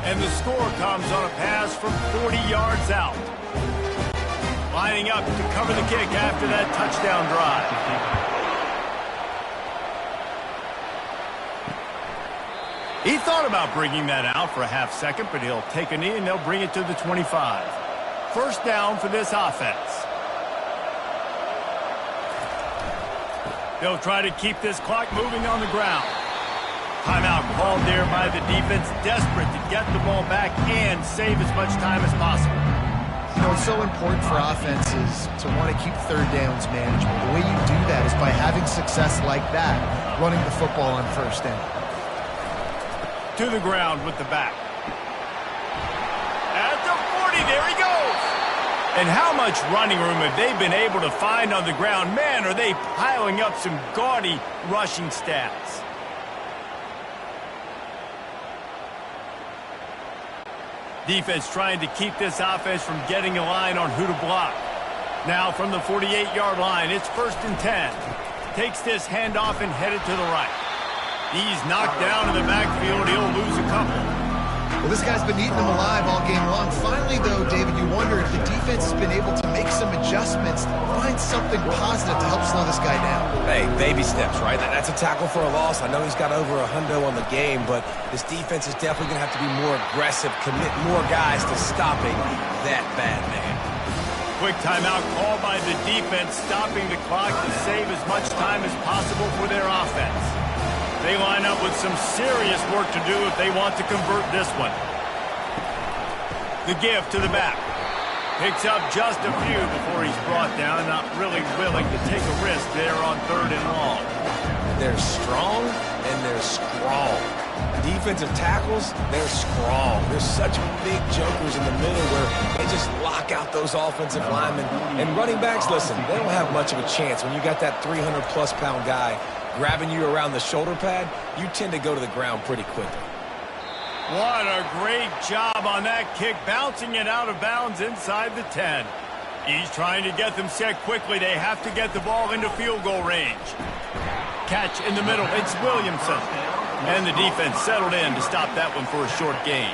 and the score comes on a pass from 40 yards out. Lining up to cover the kick after that touchdown drive. He thought about bringing that out for a half second, but he'll take a knee and they'll bring it to the 25. First down for this offense. They'll try to keep this clock moving on the ground. Timeout called there by the defense, desperate to get the ball back and save as much time as possible. You know, it's so important for offenses to want to keep third downs manageable. The way you do that is by having success like that, running the football on first down. To the ground with the back. At the 40, there he goes. And how much running room have they been able to find on the ground? Man, are they piling up some gaudy rushing stats. Defense trying to keep this offense from getting a line on who to block. Now from the 48-yard line, it's 1st and 10. Takes this handoff and headed to the right. He's knocked down in the backfield. He'll lose a couple. Well, this guy's been eating them alive all game long. Finally, though, David, you wonder if the defense has been able to make some adjustments, find something positive to help slow this guy down. Hey, baby steps, right? That's a tackle for a loss. I know he's got over $100 on the game, but this defense is definitely going to have to be more aggressive, commit more guys to stopping that bad man. Quick timeout called by the defense, stopping the clock to save as much time as possible for their offense. They line up with some serious work to do if they want to convert this one. The give to the back. Picks up just a few before he's brought down. Not really willing to take a risk there on 3rd and long. They're strong and they're scrawl. Defensive tackles, they're scrawl. They're such big jokers in the middle where they just lock out those offensive linemen. And running backs, listen, they don't have much of a chance. When you got that 300-plus pound guy grabbing you around the shoulder pad, you tend to go to the ground pretty quickly. What a great job on that kick, bouncing it out of bounds inside the 10. He's trying to get them set quickly. They have to get the ball into field goal range. Catch in the middle. It's Williamson. And the defense settled in to stop that one for a short gain.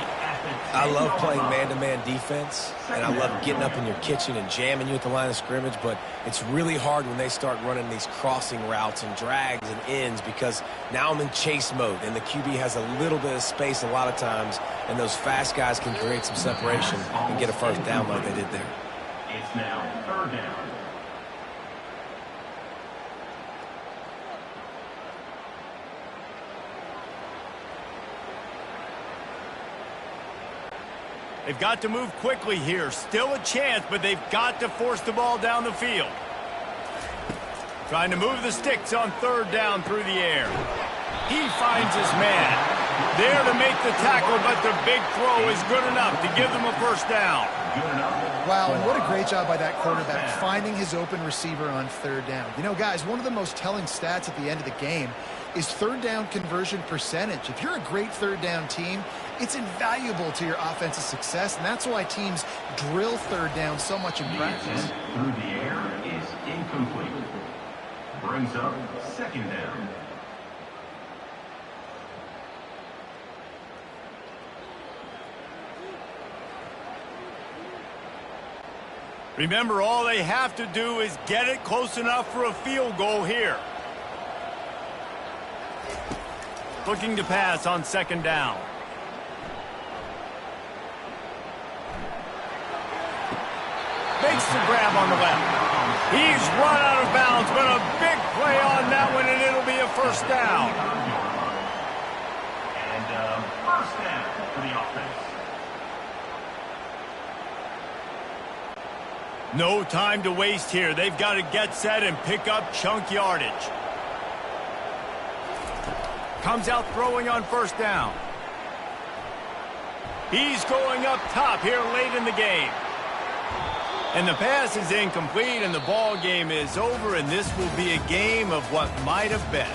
I love playing man-to-man defense, and I love getting up in your kitchen and jamming you at the line of scrimmage, but it's really hard when they start running these crossing routes and drags and ends because now I'm in chase mode, and the QB has a little bit of space a lot of times, and those fast guys can create some separation and get a first down like they did there. It's now 3rd down. They've got to move quickly here. Still a chance, but they've got to force the ball down the field. Trying to move the sticks on 3rd down through the air. He finds his man. There to make the tackle, but the big throw is good enough to give them a first down. Wow, and what a great job by that quarterback finding his open receiver on 3rd down. You know, guys, one of the most telling stats at the end of the game is 3rd down conversion percentage. If you're a great 3rd down team, it's invaluable to your offensive success, and that's why teams drill 3rd down so much in practice. Through the air is incomplete. Brings up 2nd down. Remember, all they have to do is get it close enough for a field goal here. Looking to pass on 2nd down. Makes the grab on the left. He's run out of bounds, but a big play on that one, and it'll be a first down. And first down for the offense. No time to waste here. They've got to get set and pick up chunk yardage. Comes out throwing on 1st down. He's going up top here late in the game. And the pass is incomplete, and the ball game is over, and this will be a game of what might have been.